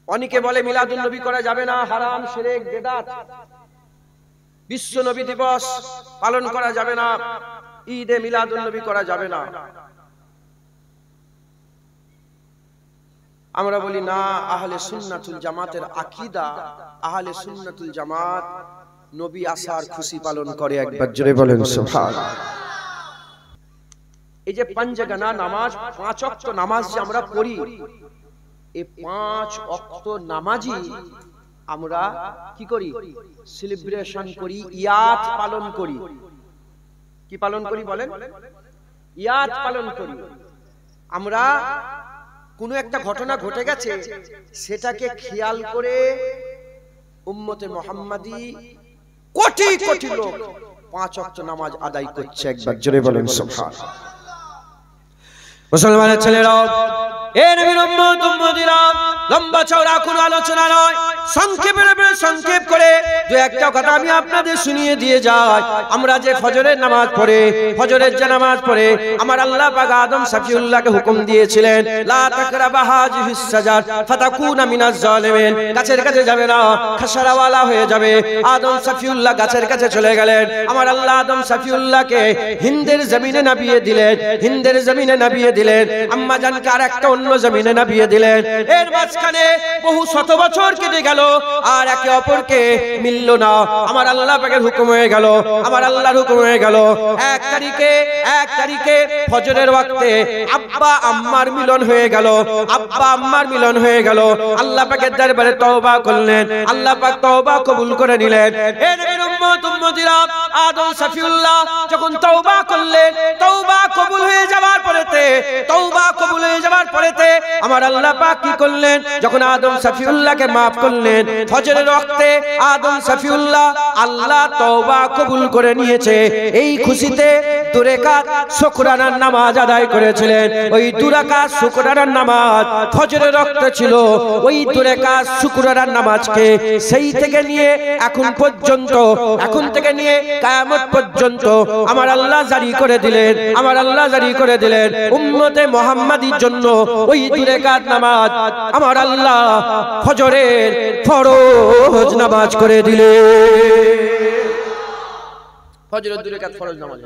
অনেকে বলে মিলাদুন নবী করা যাবে না, হারাম, শিরক, বিদআত। বিশ্ব নবী দিবস পালন করা যাবে না, ঈদে মিলাদুন নবী করা যাবে না। আমরা বলি না, আহলে সুন্নাতুল জামাতের আকীদা, আহলে সুন্নাতুল জামাত নবী আসার খুশি পালন করে। একবার জোরে বলেন সুবহানাল্লাহ। এই যে পাঁচগানা নামাজ, 5 ওয়াক্ত নামাজ যে আমরা পড়ি, এই 5 ওয়াক্ত নামাজই আমরা কি করি? সেলিব্রেশন করি, ইয়াদ পালন করি। কি পালন করি বলেন? ইয়াদ পালন করি। আমরা কোনো একটা ঘটনা ঘটে গেছে, সেটাকে খেয়াল করে উম্মতে মুহাম্মাদি কোটি কোটি লোক 5 ওয়াক্ত নামাজ আদায় করছে। একবার জোরে বলেন সুবহানাল্লাহ। মুসলমানের ছেলেরা, এ নবীর উম্মত উম্মতিরা, লম্বা চওড়া কোনো আলোচনা নয়, সংক্ষেপ করে দু একটা কথা আমি আপনাদের শুনিয়ে দিয়ে যাই। আমরা যে ফজরের নামাজ পড়ে, ফজরের যে নামাজ পড়ে, আমার আল্লাহ পাক আদম সফিউল্লাহকে হুকুম দিয়েছিলেন, লা তাকরাবা হাযিহিস সাজার ফাতাকুনা মিনাজ জালিমিন, গাছের কাছে যাবে না, খাসারাওয়ালা হয়ে যাবে। আদম সফিউল্লাহ গাছের কাছে চলে গেলেন। আমার আল্লাহ আদম সফিউল্লাহকে হিন্দের জমিনে নামিয়ে দিলেন, হিন্দের জমিনে নামিয়ে দিলেন। আম্মা জানকে আর একটা অন্য জমিনে নামিয়ে দিলেন। এর মাঝখানে বহু শত বছর কেটে গেল, আর একে অপরকে মিলল না। আমার আল্লাহ পাকের হুকুম হয়ে গেল, আমার আল্লাহর হুকুম হয়ে গেল, এক তারিখে ফজরের ওয়াক্তে আব্বা আম্মার মিলন হয়ে গেল, আব্বা আম্মার মিলন হয়ে গেল। আল্লাহ পাকের দরবারে তওবা করলেন, আল্লাহ পাক তওবা কবুল করে নিলেন। এ নবীর উম্মত উম্মতিরা, আদম সফিউল্লাহ যখন তওবা করলেন, তওবা কবুল হয়ে যাওয়ার পরেতে, তওবা কবুল হয়ে যাওয়ার পরেতে আমার আল্লাহ পাক কি করলেন? যখন আদম সফিউল্লাহকে maaf করলেন, ফজরের ওয়াক্তে আদম সফিউল্লাহ আল্লাহ তওবা কবুল করে নিয়েছে, এই খুশিতে 2 রাকাত শুকরানার নামাজ আদায় করেছিলেন। ওই 2 রাকাত শুকরানার নামাজ ফজরের ওয়াক্তে ছিল। ওই 2 রাকাত শুকরানার নামাজকে সেই থেকে নিয়ে এখন পর্যন্ত, এখন থেকে নিয়ে কিয়ামত পর্যন্ত আমার আল্লাহ জারি করে দিলেন, আমার আল্লাহ জারি করে দিলেন উম্মতে মুহাম্মাদির জন্য ওই 2 রাকাত নামাজ আমার আল্লাহ ফজরের ফরজ নামাজ করে দিলেন। ফজরের 2 রাকাত ফরজ নামাজ।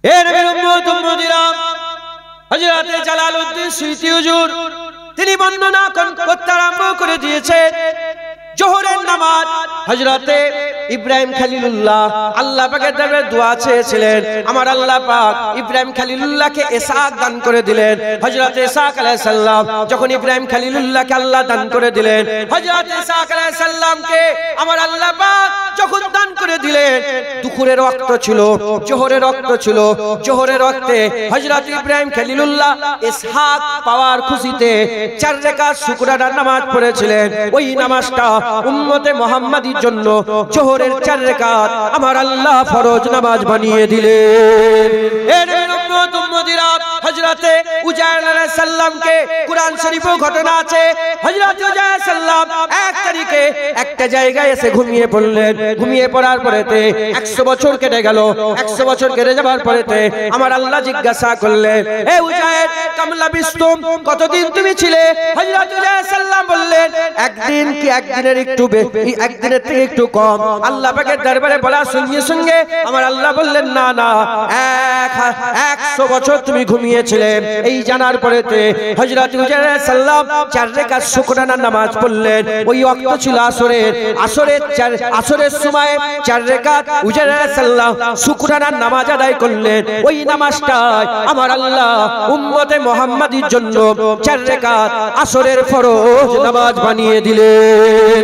এ নবীর উম্মত উম্মতিরা, হযরত জালালউদ্দিন সুয়ুতী হুজুর তিনি বর্ণনা করতে আরম্ভ করে দিয়েছেন জোহরের নামাজ। হযরতে ইব্রাহিম খলিলুল্লাহ আল্লাহ পাকের দরবারে দোয়া চেয়েছিলেন, আমার আল্লাহ পাক ইব্রাহিম খলিলুল্লাহকে ইসহাক দান করে দিলেন। হযরত ইসহাক আলাইহিস সালাম যখন ইব্রাহিম খলিলুল্লাহকে আল্লাহ দান করে দিলেন, হযরত ইসহাক আলাইহিস সালামকে আমার আল্লাহ পাক যখন দান করে দিলেন, দুপুরের ওয়াক্ত ছিল, জোহরের ওয়াক্ত ছিল। জোহরের ওয়াক্তে হযরত ইব্রাহিম খলিলুল্লাহ ইসহাক পাওয়ার খুশিতে 4 রাকাত শুকরানার নামাজ পড়েছিলেন। ওই নামাজটা উম্মতে মুহাম্মাদির জন্য জোহরের 4 রাকাত আমার আল্লাহ ফরজ নামাজ বানিয়ে দিলেন। এর উম্মত উম্মতিরা, হযরতে উজাইর আলাইহিস সালামকে কুরআন শরীফে ঘটনা আছে, হযরত উজাইর সাল্লাম 1 তারিখে একটা জায়গায় এসে ঘুমিয়ে পড়লেন। ঘুমিয়ে পড়ার পরেতে 100 বছর কেটে গেল। 100 বছর কেটে যাবার পরেতে আমার আল্লাহ জিজ্ঞাসা করলেন, এ উজাইর কামলা বিস্তুম, কতদিন তুমি ছিলে? হযরত উজাইর সাল্লাম বললেন, একদিন কি একদিনের একটু বেশি, একদিনের থেকে একটু কম। আল্লাহ পাকের দরবারে বলার সঙ্গে সঙ্গে আমার আল্লাহ বললেন, না না, 100 বছর তুমি ঘুমিয়েছিলে। এই জানার পরেতে হযরত উজাইর সাল্লাম 4 রাকাত শুকরানার নামাজ পড়লেন। ওই ওয়াক্ত ছিল আসরের, আসরের সময় 4 রাকাত উজাইর সাল্লাম শুকরানার নামাজ আদায় করলেন। ওই নামাজটাই আমার আল্লাহ উম্মতে মুহাম্মাদির জন্য 4 রাকাত আসরের ফরজ নামাজ বানিয়ে দিলেন।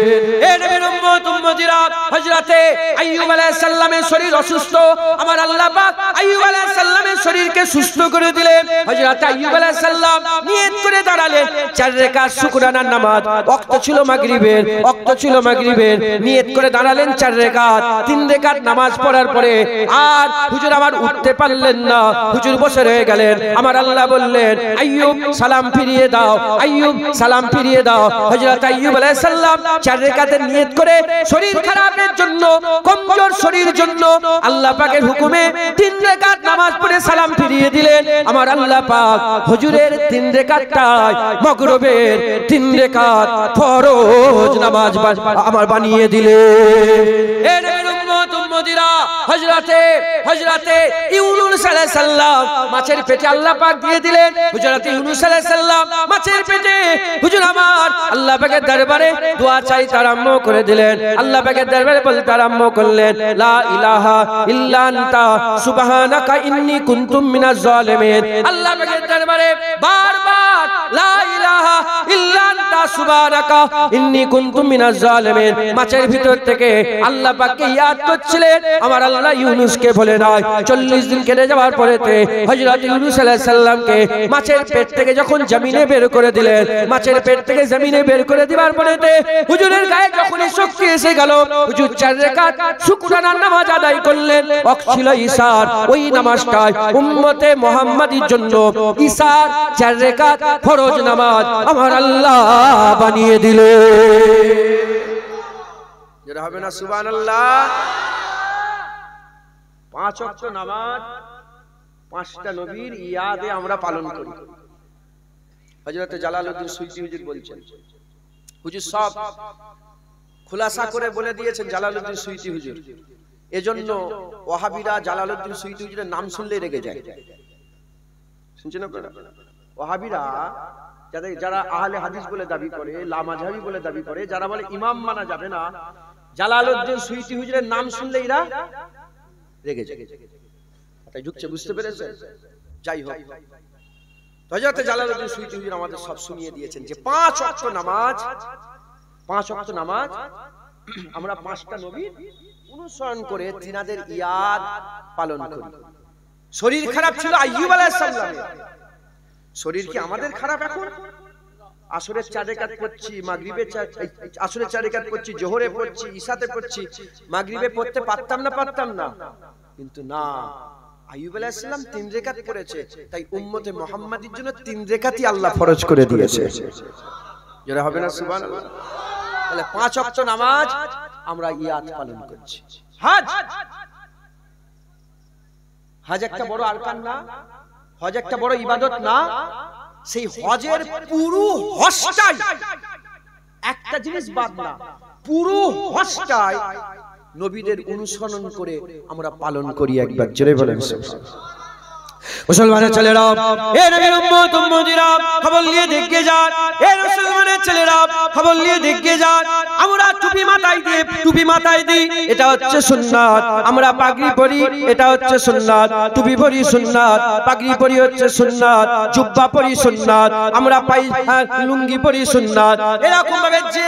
এ নবীর উম্মত উম্মতিরা, হযরতে আইয়ুব আলাইহিস সালামের শরীর অসুস্থ, আমার আল্লাহ পাক আইয়ুব আলাইহিস সালামের শরীরকে সুস্থ করে দিলেন। হযরত আইয়ুব আলাইহিস সালাম নিয়ত করে দাঁড়ালেন 4 রাকাত শুকরানার নামাজ। ওয়াক্ত ছিল মাগরিবের, ওয়াক্ত ছিল মাগরিবের। নিয়ত করে দাঁড়ালেন 4 রাকাত। 3 রাকাত নামাজ পড়ার পরে আর হুজুর আমার উঠতে পারলেন না, হুজুর বসে রয়ে গেলেন। আমার আল্লাহ বললেন, আইয়ুব সালাম ফিরিয়ে দাও, আইয়ুব সালাম ফিরিয়ে দাও। হযরত আইয়ুব আলাইহিস সালাম 4 রাকাতের নিয়ত করে শরীর খারাপের জন্য, কমজোর শরীর জন্য আল্লাহ পাকের হুকুমে 3 রাকাত নামাজ পড়ে সালাম ফিরিয়ে দিলেন। আমার আল্লাহ পাক হুজুরের 3 রাকাতটাই মাগরিবের 3 রাকাত ফরজ নামাজ আমার বানিয়ে দিলেন। এ নবীর উম্মত উম্মতিরা, হযরতে ইউনূস আলাইহিস সালাম মাছের পেটে আল্লাহ পাক দিয়ে দিলেন। হযরতে ইউনূস আলাইহিস সালাম মাছের পেটে হুজুর আমার আল্লাহ পাকের দরবারে দোয়া চাইতে আরম্ভ করে দিলেন। আল্লাহ পাকের দরবারে বলতে আরম্ভ করলেন, লা ইলাহা ইল্লা আনতা সুবহানাকা ইন্নী কুনতু মিনাজ জালিমিন। আল্লাহ পাকের দরবারে বারবার লা ইলাহা ইল্লা আনতা সুবহানাকা ইন্নী কুনতু মিনাজ জালিমিন মাছের ভিতর থেকে আল্লাহ পাককে ইয়াদ করছিলেন। আমার আল্লাহ ইউনূসকে বলে নাই 40 দিন কেটে যাওয়ার পরেতে হযরত ইউনূস আলাইহিস সালামকে মাছের পেট থেকে যখন জমিনে বের করে দিলেন, মাছের পেট থেকে জমিনে বের করে দিবার পরেতে হুজুরের গায়ে যখনই শক্তি এসে গেল, হুজুর 4 রাকাত শুকরানার নামাজ আদায় করলেন। ছিল ঈশার ওই নামাজটাই উম্মতে মুহাম্মাদীর জন্য ঈশার 4 রাকাত ফরজ নামাজ আমার আল্লাহ বানিয়ে দিলেন। যেটা হবে না সুবহানাল্লাহ। 5 ওয়াক্ত নামাজ 5টা নবীর ইয়াদে আমরা পালন করি। হযরত জালালউদ্দিন সুয়ুতী হুজুর বলছেন, হুজুর সব খুলাসা করে বলে দিয়েছেন জালালউদ্দিন সুয়ুতী হুজুর। এজন্য ওয়াহাবিরা জালালউদ্দিন সুয়ুতী হুজুরের নাম শুনলেই রেগে যায়। শুনছেন আপনারা? ওয়াহাবিরা যারা আহলে হাদিস বলে দাবি করে, লামাযহাবী বলে দাবি করে, যারা বলে ইমাম মানা যাবে না, জালালউদ্দিন সুয়ুতী হুজুরের নাম শুনলেই এরা রেগে যায়। তাই ঢুকছে, বুঝতে পেরেছেন? যাই হোক, হযরত জালালউদ্দিন সুয়ুতী হুজুর আমাদের সব শুনিয়ে দিয়েছেন যে 5 ওয়াক্ত নামাজ আমরা 5টা নবীর অনুসরণ করে তিনাদের ইয়াদ পালন করি। শরীর খারাপ ছিল আইয়ুব আলাইহিস সালামের, শরীর কি আমাদের খারাপ এখন? আসরের 4 রাকাত পড়ছি, মাগরিবের আসরের 4 রাকাত পড়ছি, জোহরে পড়ছি, ইশাতে পড়ছি, মাগরিবে পড়তে পারতাম না, কিন্তু না, আইয়ুব আলাইহিস সালাম 3 রাকাত পড়েছে, তাই উম্মতে মুহাম্মাদীর জন্য 3 রাকাতই আল্লাহ ফরজ করে দিয়েছে। যারা হবে না সুবহানাল্লাহ। তাহলে 5 ওয়াক্ত নামাজ আমরা ইয়াদ পালন করছি। হজ একটা বড় আরকান না? হজ একটা বড় ইবাদত না? সেই হজের পুরো হজটাই, একটা জিনিস বাদ না, পুরো হজটাই নবীদের অনুসরণ করে আমরা পালন করি। একবার জোরে বলেন সুবহানাল্লাহ। মুসলমানের ছেলেরা, এ নবীর উম্মত উম্মতিরা, খবর নিয়ে দেখে যান। এ মুসলমানের ছেলেরা, খবর নিয়ে দেখে যান। আমরা টুপি মাথায় দিই, এটা হচ্ছে সুন্নাত। আমরা পাগড়ি পরি, এটা হচ্ছে সুন্নাত। টুপি পরি সুন্নাত, পাগড়ি পরি হচ্ছে সুন্নাত, জুব্বা পরি সুন্নাত, আমরা লুঙ্গি পরি সুন্নাত। এরকম ভাবে যে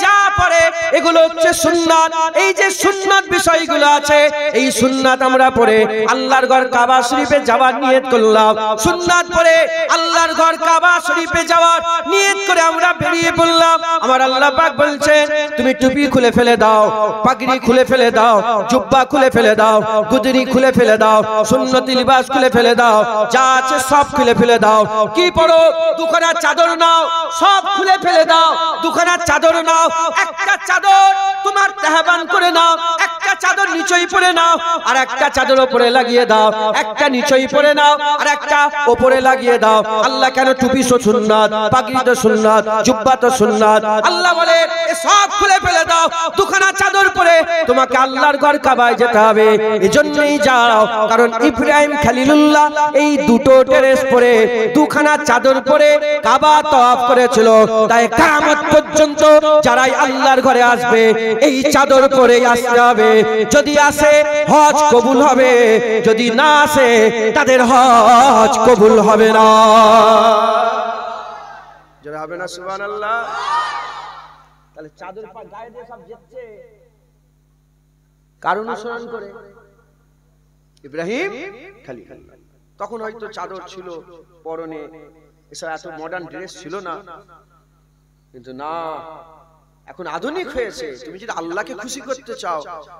যা পরে এগুলো হচ্ছে সুন্নাত। এই যে সুন্নাত বিষয়গুলো আছে, এই সুন্নাত আমরা পড়ে আল্লাহর ঘর কাবা শরীফে যাওয়ার নিয়ত করলাম। সুন্নাত পড়ে আল্লাহর ঘর কাবা শরীফে যাওয়ার নিয়ত করে আমরা বেরিয়ে পড়লাম। আমার আল্লাহ পাক বলছেন, তুমি টুপি খুলে ফেলে দাও, পাগড়ি খুলে ফেলে দাও, জুব্বা খুলে ফেলে দাও, গুদরি খুলে ফেলে দাও, সুন্নতি লিবাস খুলে ফেলে দাও, যা আছে সব খুলে ফেলে দাও। কি পড়ো? দুখানা চাদর নাও, সব খুলে ফেলে দাও। দুখানা চাদর নাও, একটা চাদর তোমার তেহবান করে নাও, একটা চাদর নিচেই পরে নাও, আর একটা চাদর উপরে লাগিয়ে দাও, একটা নিচেই পরে নাও, আর একটা উপরে লাগিয়ে দাও। আল্লাহ কেন? টুপি তো সুন্নাত, পাগড়ি তো সুন্নাত, জুব্বা তো সুন্নাত। আল্লাহ বলে সব খুলে ফেলে দাও, দুখানা চাদর পরে তোমাকে আল্লাহর ঘর কাবায় যেতে হবে। এজন্যই যাও, কারণ ইব্রাহিম খলিলুল্লাহ এই দুটো ড্রেস পরে, দুখানা চাদর পরে কাবা তওয়াফ করেছিল। তাই কিয়ামত পর্যন্ত যারাই আল্লাহর ঘরে আসবে এই চাদর পরে আসতে হবে। যদি আসে হজ কবুল হবে, যদি না আসে তাদের হজ কবুল হবে না। যারা হবে না সুবহানাল্লাহ। তাহলে চাদর গায়ে দিয়ে সব যেচ্ছে কার অনুসরণ করে? ইব্রাহিম খলিলুল্লাহ। তখন হয়তো চাদর ছিল পরনে, এসব এত মডার্ন ড্রেস ছিল না, কিন্তু না, এখন আধুনিক হয়েছে। তুমি যদি আল্লাহকে খুশি করতে চাও,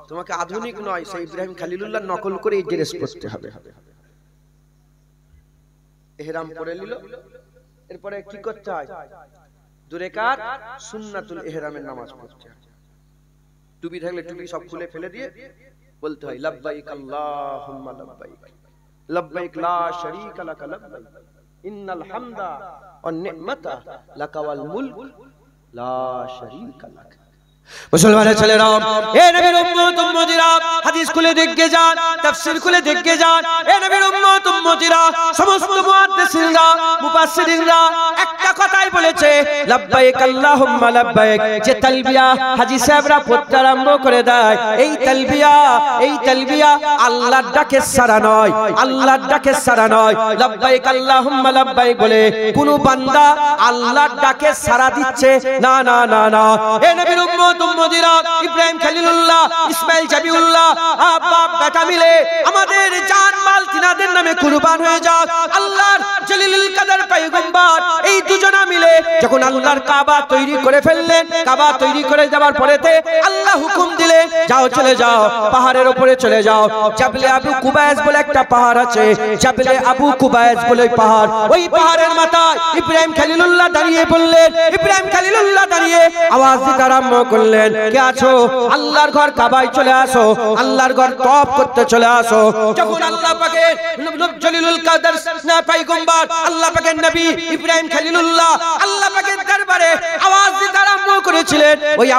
তোমাকে আধুনিক নয়, সেই ইব্রাহিম খলিলুল্লাহ নকল করে এই ড্রেস পরতে হবে। ইহরাম পরে নিল, এরপরে কি করতে হয়? 2 রাকাত সুন্নাতুল ইহরামের নামাজ পড়তে হয়। টুপি থাকলে টুপি সব খুলে ফেলে দিয়ে বলতে হয়, লাব্বাইক আল্লাহুম্মা লাব্বাইক, লাব্বাইক লা শারীকা লাক লাব্বাইক, ইন্নাল হামদা ওয়ান নি'মাতা লাকা ওয়াল মুলক লা শারীকা লাক। মুসলমানের ছেলেরা, এ নবীর উম্মত উম্মতিরা, হাদিস খুলে দেখে যান, তাফসীর খুলে দেখে যান। এ নবীর উম্মত উম্মতিরা, সমস্ত মুহাদ্দিসিনরা, মুফাসসিরিনরা একটা কথাই বলেছে, লাব্বাইক আল্লাহুম্মা লাব্বাইক। যে তালবিয়া হাজী সাহেবরা পড়তে আরম্ভ করে দেয়, এই তালবিয়া আল্লাহর ডাকে সারা নয়, আল্লাহর ডাকে সারা নয়। লাব্বাইক আল্লাহুম্মা লাব্বাইক বলে কোন বান্দা আল্লাহর ডাকে সারা দিচ্ছে না, না, না, না। এ নবীর উম্মত উম্মতিরা, ইব্রাহিম খলিলুল্লাহ, ইসমাইল জাবিউল্লাহ, বাপ বেটা মিলে আমাদের জান মাল তিনাদের নামে কুরবান হয়ে যাক। আল্লাহর জলিলুল কদর পয়গম্বর এই দুজনা মিলে যখন আল্লাহর কাবা তৈরি করে ফেললেন, কাবা তৈরি করে যাওয়ার পরেতে আল্লাহ হুকুম দিলে, যাও চলে যাও পাহাড়ের উপরে চলে যাও। জাবলে আবু কুবাইস বলে একটা পাহাড় আছে, জাবলে আবু কুবাইস বলে পাহাড়, ওই পাহাড়ের মাথায় ইব্রাহিম খলিলুল্লাহ দাঁড়িয়ে বললেন, ইব্রাহিম খলিলুল্লাহ দাঁড়িয়ে আওয়াজ দিতে আরম্ভ করলেন, কে আছো? আল্লাহর ঘর কাবায় চলে আসো, আল্লাহর ঘর তওয়াফ করতে চলে আসো। যখন আল্লাহ পাকের জলিলুল কদর পয়গম্বর, আল্লাহ পাকের নবী ইব্রাহিম খলিলুল্লাহ আল্লাহ পাকের দরবারে আওয়াজ দিতে আরম্ভ করেছিলেন, ওই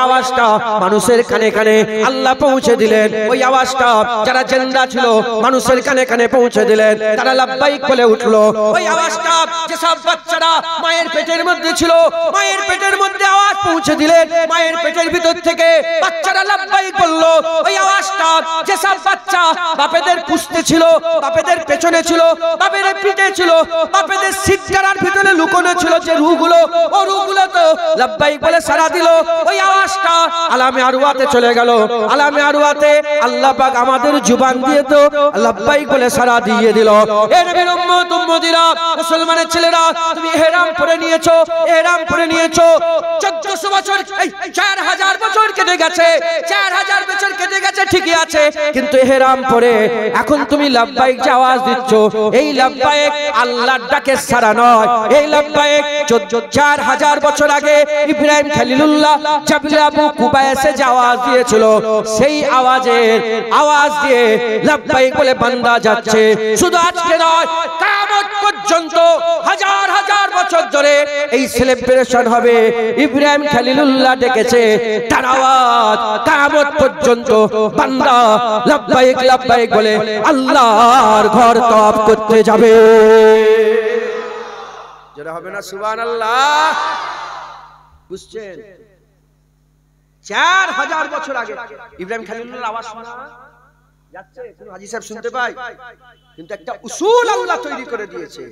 আওয়াজটা মানুষের কানে কানে আল্লাহ পৌঁছে দিলেন। ওই আওয়াজটা যারা জিন্দা ছিল মানুষের কানে কানে পৌঁছে দিলেন, তারা লাব্বাইক বলে উঠলো। ওই আওয়াজটা যে সব বাচ্চারা মায়ের পেটের মধ্যে ছিল, মায়ের পেটের মধ্যে আওয়াজ পৌঁছে দিলেন, মায়ের পেটের ভিতর থেকে বাচ্চারা লাব্বাইক বলল। ওই আওয়াজটা যে সব বাচ্চা বাপেদের পুষতে ছিল, বাপেদের পেছনে ছিল, বাপের পিঠে ছিল, বাপেদের সিটটার ভিতরে লুকোনো ছিল যে রূহগুলো, ও রূহগুলো তো লাব্বাইক বলে সারা দিল। ওই আওয়াজটা আলামে আরওয়াতে চলে গেল। আলামে আরওয়াতে আল্লাহ পাক আমাদের জবান দিয়ে তো লাব্বাইক বলে সারা দিয়ে দিল। এ নবীর উম্মত উম্মতিরা, মুসলমানের ছেলেরা, তুমি ইহরাম পরে নিয়েছো, ইহরাম পরে নিয়েছো। 1400 বছর, 4000 বছর কেটে গেছে, 4000 বছর কেটে গেছে, ঠিকই আছে, কিন্তু ইহরাম পরে এখন তুমি লাব্বাইক যে আওয়াজ দিচ্ছ, এই লাব্বাইক আল্লাহর ডাকে সারা নয়। এই লাব্বাইক 4000 বছর আগে ইব্রাহিম খলিলুল্লাহ জাবলে আবু কুবাইসে যে আওয়াজ দিয়েছিল, সেই আওয়াজ দিয়ে লাব্বাইক বলে বান্দা যাচ্ছে। শুধু আজকে নয়, কিয়ামত পর্যন্ত হাজার হাজার বছর ধরে এই সেলিব্রেশন হবে। ইব্রাহিম খলিলুল্লাহ ডেকেছে, তার আওয়াজ কিয়ামত পর্যন্ত বান্দা লাব্বাইক লাব্বাইক বলে আল্লাহর ঘর তওয়াফ করতে যাবে। যারা হবে না সুবহানাল্লাহ, বুঝছেন? 4000 বছর আগে ইব্রাহিম খলিলুল্লাহর আওয়াজ শোনা যাচ্ছে, কোন হাজী সাহেব শুনতে পায়, কিন্তু একটা উসুল আল্লাহ তৈরি করে দিয়েছে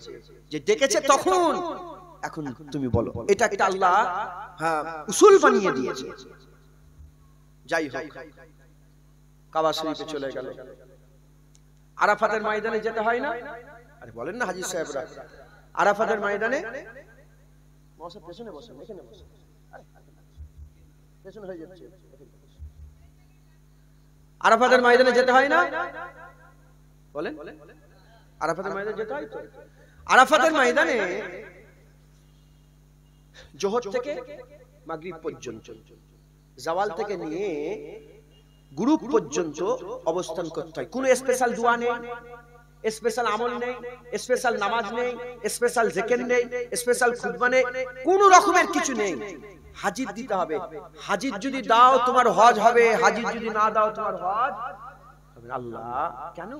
যে ডেকেছে তখন, এখন তুমি বলো। এটা একটা আল্লাহ উসুল বানিয়ে দিয়েছে। যাই হোক, কাবা শরীফে চলে গেল। আরাফাতের ময়দানে যেতে হয় না? আরে বলেন না হাজী সাহেবরা, আরাফাতের ময়দানে পেছনে বসেন, এখানে বসেন, পেছনে হয়ে যাচ্ছে। আরাফাতের ময়দানে যেতে হয় না? বলেন, আরাফাতের ময়দানে যেতে হয় তো? আরাফাতের ময়দানে জোহর থেকে মাগরিব পর্যন্ত, জাওয়াল থেকে নিয়ে গুরুব পর্যন্ত অবস্থান করতে হয়। কোনো স্পেশাল দোয়া নেই, স্পেশাল আমল নেই, স্পেশাল নামাজ নেই, স্পেশাল জিকির নেই, স্পেশাল খুতবা নেই, কোনো রকমের কিছু নেই। হাজির দিতে হবে। হাজির যদি দাও তোমার হজ হবে, হাজির যদি না দাও তোমার হজ হবে না। আল্লাহ কেন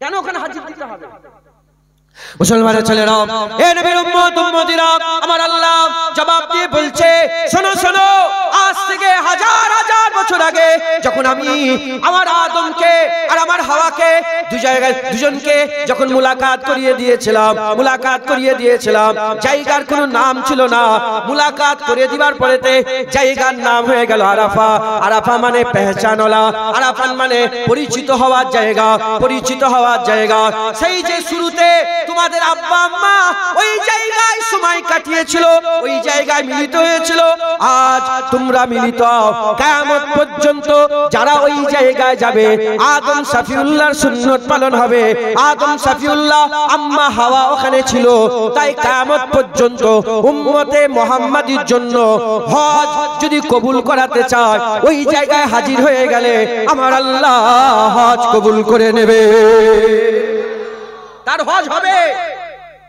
কেন ওখানে হাজির দিতে হবে? মুসলমানের ছেলেরা, এ নবীর উম্মত উম্মতিরা, আমার আল্লাহ জবাব দিয়ে বলছে, শোনো শোনো, আজ থেকে হাজার হাজার বছর আগে যখন আমি আমার আদমকে আর আমার হাওয়াকে দুজনকে যখন মুলাকাত করিয়ে দিয়েছিলাম, জায়গার কোনো নাম ছিল না। মুলাকাত করে দিবার পরেতে জায়গার নাম হয়ে গেল আরাফা। আরাফা মানে পেহচানওয়ালা, আরাফা মানে পরিচিত হওয়ার জায়গা, পরিচিত হওয়ার জায়গা। সেই যে শুরুতে তোমাদের আব্বা আম্মা ওই জায়গায় সময় কাটিয়েছিল, ওই জায়গায় মিলিত হয়েছিল, আজ তোমরা মিলিত। কিয়ামত পর্যন্ত যারা ওই জায়গায় যাবে, আদম শফিউল্লাহর সুন্নত পালন হবে। আদম শফিউল্লাহ, আম্মা হাওয়া ওখানে ছিল, তাই কিয়ামত পর্যন্ত উম্মতে মুহাম্মাদির জন্য হজ যদি কবুল করাতে চায়, ওই জায়গায় হাজির হয়ে গেলে আমার আল্লাহ হজ কবুল করে নেবে। তার হজ হবে,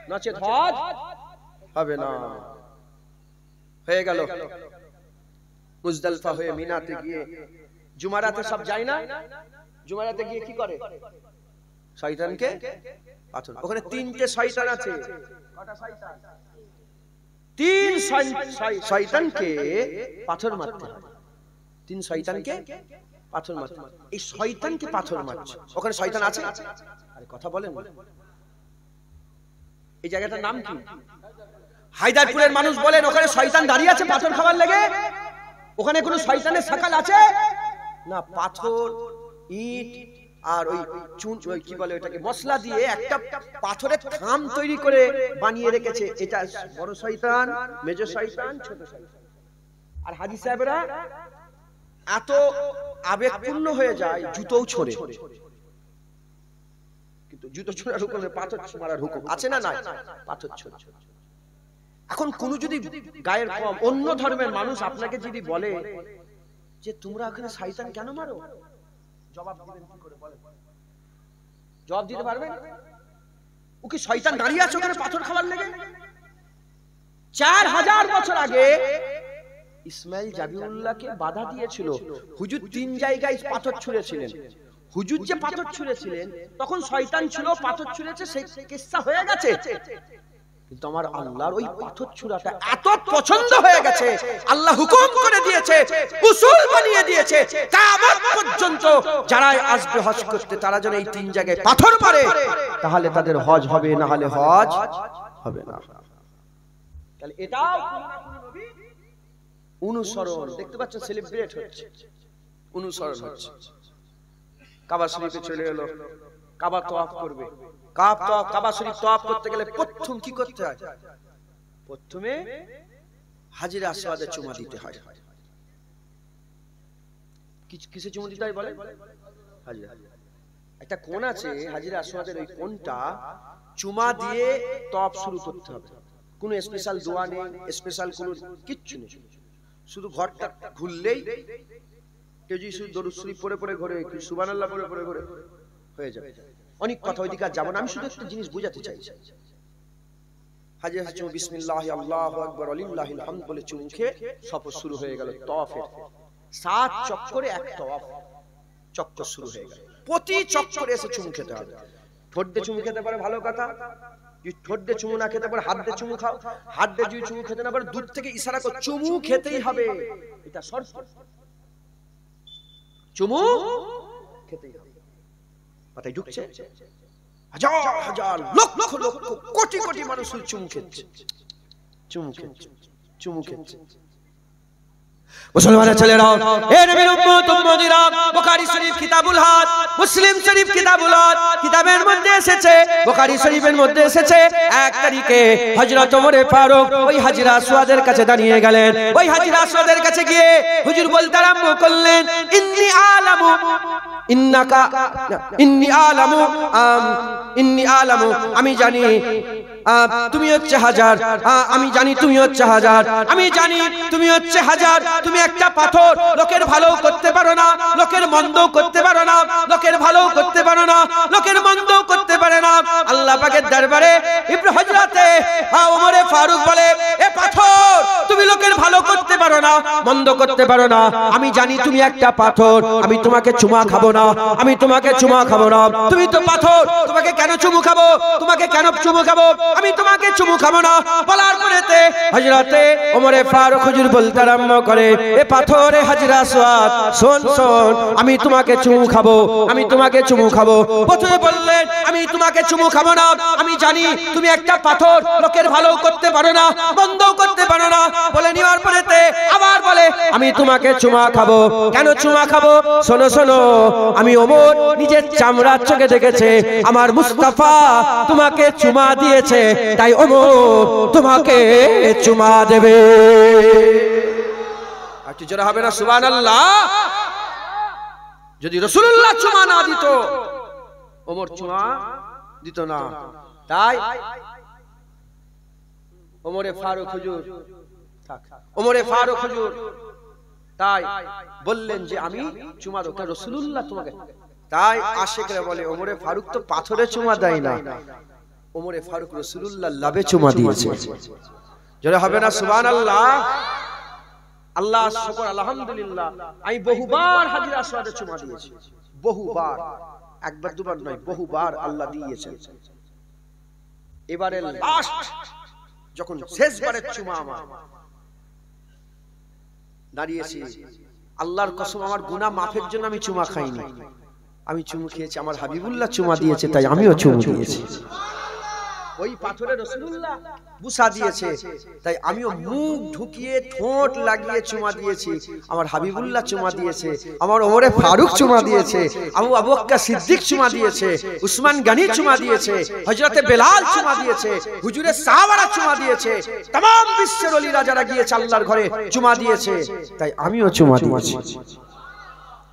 নচেত হজ হবে না। হয়ে গেল মুজদালিফা হয়ে মিনাতে গিয়ে জুমারাতে সব যায় না, জুমারাতে গিয়ে কি করে? শয়তানকে পাথর, ওখানে তিনটে শয়তান আছে। কটা শয়তান? তিন শয়তানকে পাথর মারতে হয়, তিন শয়তানকে পাথর মারতে। এই শয়তানকে পাথর মারছে, ওখানে শয়তান আছে? আরে কথা বলেন। এই জায়গাটার নাম কি? হায়দারপুরের মানুষ বলেন ওখানে শয়তান দাঁড়িয়ে আছে পাথর খাবার লেগে। ওখানে কোনো শয়তানের শাকাল আছে না? পাথর, ইট আর ওই চুন, কি বলে ওটাকে, মশলা দিয়ে একটা পাথরের থাম তৈরি করে বানিয়ে রেখেছে। এটা বড় শয়তান, মেজর শয়তান, ছোট শয়তান। আর হাজী সাহেবরা এত আবেগপূর্ণ হয়ে যায় জুতোও ছোড়ে, কিন্তু জুতো ছোড়ার হুকুম নেই, পাথর মারার হুকুম আছে না? নাই, পাথর ছোড়ে। এখন কোন যদি গায়ের কম অন্য ধর্মের মানুষ আপনাকে যদি বলে যে তোমরা ওখানে শয়তান কেন মারো, জবাব দিবেন কি করে বলেন? জবাব দিতে পারবেন? ও কি শয়তান দাঁড়িয়ে আছে ওখানে পাথর খাবার লেগে? 4000 বছর আগে ইসমাইল জাবিউল্লাহকে বাধা দিয়েছিল। হুজুর 3 জায়গায় পাথর ছুঁড়েছিলেন। হুজুর যে পাথর ছুঁড়েছিলেন তখন শয়তান ছিল, পাথর ছুঁড়েছে, সেই কিসসা হয়ে গেছে। কিন্তু আমার আল্লাহর ওই পাথর ছুঁড়াটা এত পছন্দ হয়ে গেছে, আল্লাহ হুকুম করে দিয়েছে, উসুল বানিয়ে দিয়েছে, কিয়ামত পর্যন্ত যারা আসবে হজ করতে তারা যেন এই 3 জায়গায় পাথর মারে, তাহলে তাদের হজ হবে, না হলে হজ হবে না। তাহলে এটাও নবী অনুসরণ, দেখতে পাচ্ছেন সেলিব্রেট হচ্ছে, অনুসরণ হচ্ছে। কাবা শরীফে চলে এলো, কাবা তওয়াফ করবে। কাবা শরীফ তওয়াফ করতে গেলে প্রথম কি করতে হয়? প্রথমে হাজরে আসওয়াদে চুমা দিতে হয়। কিসে চুমা দিতে হয় বলে? হাজরে, একটা কোণ আছে হাজরে আসওয়াদের, ওই কোণটা চুমা দিয়ে তওয়াফ শুরু করতে হবে। কোনো স্পেশাল দোয়া নেই, স্পেশাল কোনো কিচ্ছু নেই, শুধু ঘরটা ঘুরলেই কেউ যদি শুধু দরুদ শরীফ পড়ে পড়ে ঘরে, সুবহানাল্লাহ পড়ে পড়ে ঘরে হয়ে যাবে। অনেক কথা ওইদিকে আর যাবো না, আমি শুধু একটা জিনিস বোঝাতে চাইছি। হাজরে চুমু বিসমিল্লাহ আল্লাহু আকবার আলিল্লাহিল হামদ বলে চুমু খেয়ে সফর শুরু হয়ে গেল তওয়াফের। 7 চক্করে এক তওয়াফ চক্কর শুরু হয়ে গেল। প্রতি চক্করে এসে চুমু খেতে হবে। ঠোঁট দিয়ে চুমু খেতে পারে ভালো কথা, যদি ঠোঁট দিয়ে চুমু না খেতে পারে হাত দিয়ে চুমু খাও, হাত দিয়ে যদি চুমু খেতে না পারে দূর থেকে ইশারা করে চুমু খেতেই হবে, এটা শর্ত। চুমু খেতেই হবে। কথাই ঢুকছে? হাজার হাজার লক্ষ লক্ষ কোটি কোটি মানুষ চুমু খেচ্ছে, চুমু খেচ্ছে, চুমু খেচ্ছে। মুসলমানের ছেলেরা, এ নবীর উম্মত উম্মতিরা, বুখারী শরীফ কিতাবুল হজ, মুসলিম শরীফ কিতাবুল হজ, কিতাবের মধ্যে এসেছে, বুখারী শরীফের মধ্যে এসেছে 1 তারিখে হযরত ওমরে ফারুক ওই হাজরে আসওয়াদের কাছে দাঁড়িয়ে গেলেন। ওই হাজরে আসওয়াদের কাছে গিয়ে হুজুর বলতে আরম্ভ করলেন, ইন্নী আলামু ইন্নাকা ইন্নী আলামু, আমি জানি তুমি হচ্ছে হাজার, আমি জানি তুমি হচ্ছে হাজার, আমি জানি তুমি হচ্ছে হাজার। তুমি একটা পাথর, লোকের ভালো করতে পারো না, লোকের মন্দ করতে পারো না, লোকের ভালো করতে পারো না, লোকের মন্দ করতে পারে না। আল্লাহ পাকের দরবারে ইবনে হযরতে ওমরে ফারুক বলে, এ পাথর তুমি লোকের ভালো করতে পারো না, মন্দ করতে পারো না, আমি জানি তুমি একটা পাথর, আমি তোমাকে চুমা খাবো না, আমি তোমাকে চুমা খাবো না, তুমি তো পাথর, তোমাকে কেন চুমু খাবো, তোমাকে কেন চুমু খাবো, আমি তোমাকে চুমু খাবো না। বলার পরেতে হযরতে ওমরে ফারুক হুজুর বলতে আরম্ভ করে, এ পাথরে হাজরে আসওয়াদ, শোন শোন, আমি তোমাকে চুমু খাবো, আমি তোমাকে চুমু খাবো। প্রথমে বললেন আমি তোমাকে চুমু খাবো না, আমি জানি তুমি একটা পাথর, লোকের ভালো করতে পারো না, বন্ধ করতে পারো না। বলে নেওয়ার পরেতে আবার বলে আমি তোমাকে চুমা খাবো। কেন চুমা খাবো? শোনো শোনো, আমি ওমর নিজের চামড়ার চোখে দেখেছে আমার মুস্তাফা তোমাকে চুমা দিয়েছে, তাই ওমর তোমাকে চুমা দেবে। একটু জোরে হবে না সুবহানাল্লাহ? যদি রাসূলুল্লাহ চুমা না দিত ওমর চুমা দিত না। তাই ওমরে ফারুক হুজুর থাক, ওমরে ফারুক হুজুর তাই বললেন যে আমি চুমা দেব, রাসূলুল্লাহ তোমাকে তাই আশিকরা বলে ওমরে ফারুক তো পাথরে চুমা দেয় না, ওমরে ফারুক রাসূলুল্লাহ লাভে চুমা দিয়েছে। জোরে হবে না সুবহানাল্লাহ? আল্লাহ শুকর, আলহামদুলিল্লাহ। আমি বহুবার হাজির আসওয়াদে চুমা দিয়েছি, বহুবার, একবার দুবার নয়, বহুবার আল্লাহ দিয়েছেন। এবারে লাস্ট যখন শেষবারের চুমা আমার দাঁড়িয়েছি, আল্লাহর কসম আমার গুনাহ মাফের জন্য আমি চুমা খাইনি, আমি চুমু খেয়েছি আমার হাবিবুল্লাহ চুমা দিয়েছে তাই আমিও চুমু দিয়েছি। ওই পাথরে রাসূলুল্লাহ বুসা দিয়েছে তাই আমিও মুখ ঢুকিয়ে ঠোঁট লাগিয়ে চুমা দিয়েছি। আমার হাবিবুল্লাহ চুমা দিয়েছে, আমার ওমরে ফারুক চুমা দিয়েছে, আবু বকর সিদ্দিক চুমা দিয়েছে, উসমান গনি চুমা দিয়েছে, হযরতে বেলাল চুমা দিয়েছে, হুজুরের সাহাবারা চুমা দিয়েছে, तमाम বিশ্বের ওলিরা যারা গিয়েছে আল্লাহর ঘরে চুমা দিয়েছে তাই আমিও চুমা দিয়েছি।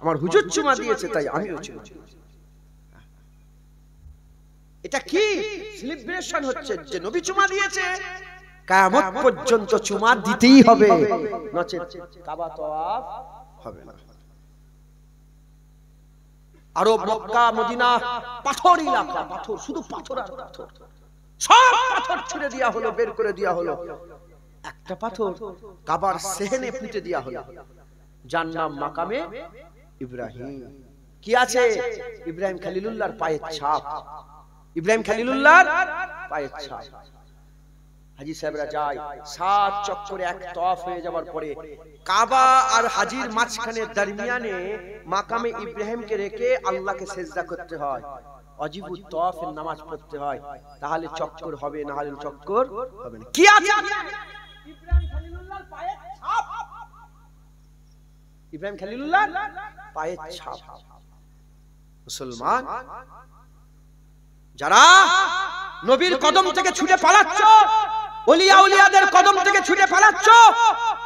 আমার হুজুর চুমা দিয়েছে তাই আমিও চুমা দিয়েছি। এটা কি সেলিব্রেশন হচ্ছে যে নবী চুমা দিয়েছে, কিয়ামত পর্যন্ত চুমা দিতেই হবে, নচেত কাবা তওয়াফ হবে না। আরব, মক্কা, মদিনা পাথর এলাকা, পাথর, শুধু পাথর আর পাথর, সব পাথর ছুঁড়ে দেয়া হলো, বের করে দেয়া হলো, একটা পাথর কাবার সেহেনে পুঁতে দেয়া হলো, যার নাম মাকামে ইব্রাহিম। কি আছে? ইব্রাহিম খলিলুল্লাহর পায়ের ছাপ, ইব্রাহিম খলিলুল্লাহর পায়ের ছাপ। হাজী সাহেবরা যায় 7 চক্করে এক তওয়াফ হয়ে যাওয়ার পরে কাবা আর হাজীর মাঝখানে দরমিয়ানে মাকামে ইব্রাহিমকে রেখে আল্লাহকে সিজদা করতে হয়, ওয়াজিবুত তওয়াফের নামাজ পড়তে হয়, তাহলে চক্কর হবে, না হলে চক্কর হবে না। কি আছে? ইব্রাহিম খলিলুল্লাহর পায়ের ছাপ, ইব্রাহিম খলিলুল্লাহর পায়ের ছাপ। মুসলমান যারা নবীর কদম থেকে ছুটে পালাচ্ছ, ওলিয়া উলিয়াদের কদম থেকে ছুটে পালাচ্ছ,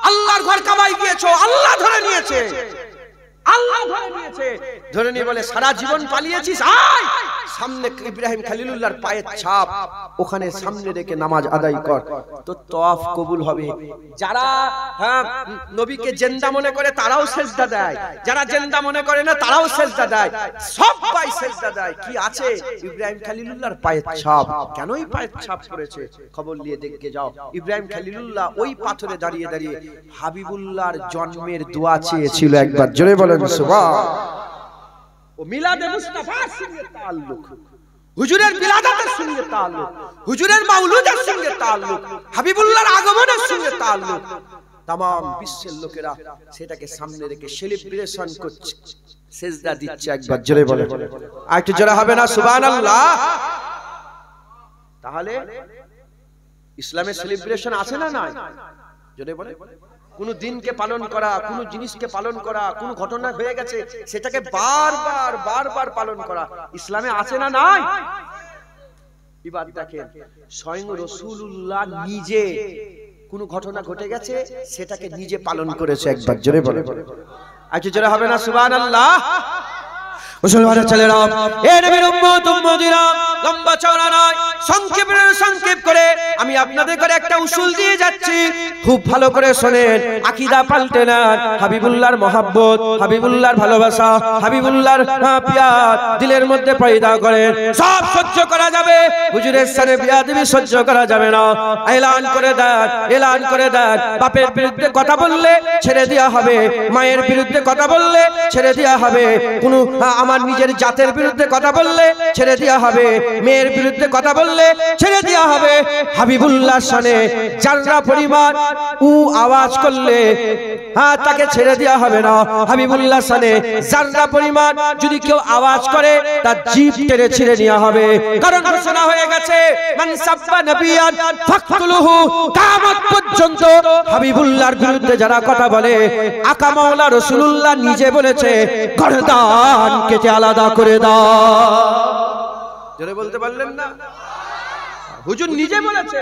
আল্লাহর ঘর কাবায় গিয়েছো, আল্লাহ ধরে নিয়েছে, আল্লাহ ধরে নিয়েছে, ধরে নিয়ে বলে সারা জীবন পালিয়েছিস, আয় সামনে ইব্রাহিম খলিলুল্লাহর পায়ের ছাপ, ওখানে সামনে রেখে নামাজ আদায় কর, তো তওয়াফ কবুল হবে। যারা নবীকে জিন্দা মনে করে তারাও সিজদা দেয়, যারা জিন্দা মনে করে না তারাও সিজদা দেয়, সবাই সিজদা দেয়। কি আছে? ইব্রাহিম খলিলুল্লাহর পায়ের ছাপ। কেনই পায়ের ছাপ পড়েছে খবর নিয়ে দেখে যাও। ইব্রাহিম খলিলুল্লাহ ওই পাথরে দাঁড়িয়ে দাঁড়িয়ে হাবিবুল্লাহর জন্মের দোয়া চেয়েছিল। একবার জোরে বলেন সুবহান। ও মিলাদে মুস্তাফার সঙ্গে তাআল্লুক, হুজুরের বিলাদাতের সঙ্গে তাআল্লুক, হুজুরের মাউলুদের সঙ্গে তাআল্লুক, হাবিবুল্লাহর আগমনের সঙ্গে তাআল্লুক। तमाम বিশ্বের লোকেরা সেটাকে সামনে রেখে সেলিব্রেশন করছে, সিজদা দিচ্ছে। একবার জোরে বলে, আর একটু জোরে হবে না সুবহানাল্লাহ? তাহলে ইসলামের সেলিব্রেশন আছে না নাই? জোরে বলে। কোন দিনকে পালন করা, কোন জিনিসকে পালন করা, কোন ঘটনা হয়ে গেছে সেটাকে বারবার বারবার পালন করা ইসলামে আছে না নাই? এবার দেখেন স্বয়ং রাসূলুল্লাহ নিজে কোন ঘটনা ঘটে গেছে সেটাকে নিজে পালন করেছে। একবার জোরে বলে, আচ্ছা জোরে হবে না সুবহানাল্লাহ? মুসলমানের ছেলেরা, এ নবীর উম্মত উম্মতিরা, লম্বা চওড়া নয়, সংক্ষেপ করে আমি আপনাদের করে একটা উসুল দিয়ে যাচ্ছি, খুব ভালো করে শুনেন, আকীদা পাল্টে না। হাবিবুল্লাহর মহব্বত, হাবিবুল্লাহর ভালোবাসা, হাবিবুল্লাহর পিয়ার দিলের মধ্যে পয়দা করেন, সব সহ্য করা যাবে, হুজুরের সাথে বিয়াদবি সহ্য করা যাবে না। এলান করে দেন, এলান করে দেন, বাপের বিরুদ্ধে কথা বললে ছেড়ে দেওয়া হবে, মায়ের বিরুদ্ধে কথা বললে ছেড়ে দেওয়া হবে, কোন আমার নিজের জাতের বিরুদ্ধে কথা বললে ছেড়ে দেওয়া হবে, মেয়ের বিরুদ্ধে কথা বললে ছেড়ে দেওয়া হবে। হাবিবুল্লাহর শানে যারা পরিমাণ আওয়াজ করলে তাকে ছেড়ে দেওয়া হবে না। হাবিবুল্লাহর শানে যারা পরিমাণ যদি কেউ আওয়াজ করে তার জিভ টেনে ছিঁড়ে নেওয়া হবে, কারণ ঘোষণা হয়ে গেছে মান সাব্বা নবিয়ান ফাকতুলুহু, কিয়ামত পর্যন্ত হাবিবুল্লাহর বিরুদ্ধে যারা কথা বলে, আকা মাওলা রাসূলুল্লাহ নিজে বলেছে গর্দান কেটে আলাদা করে দাও। জোরে বলতে পারলেন না? হুজুর নিজে বলেছে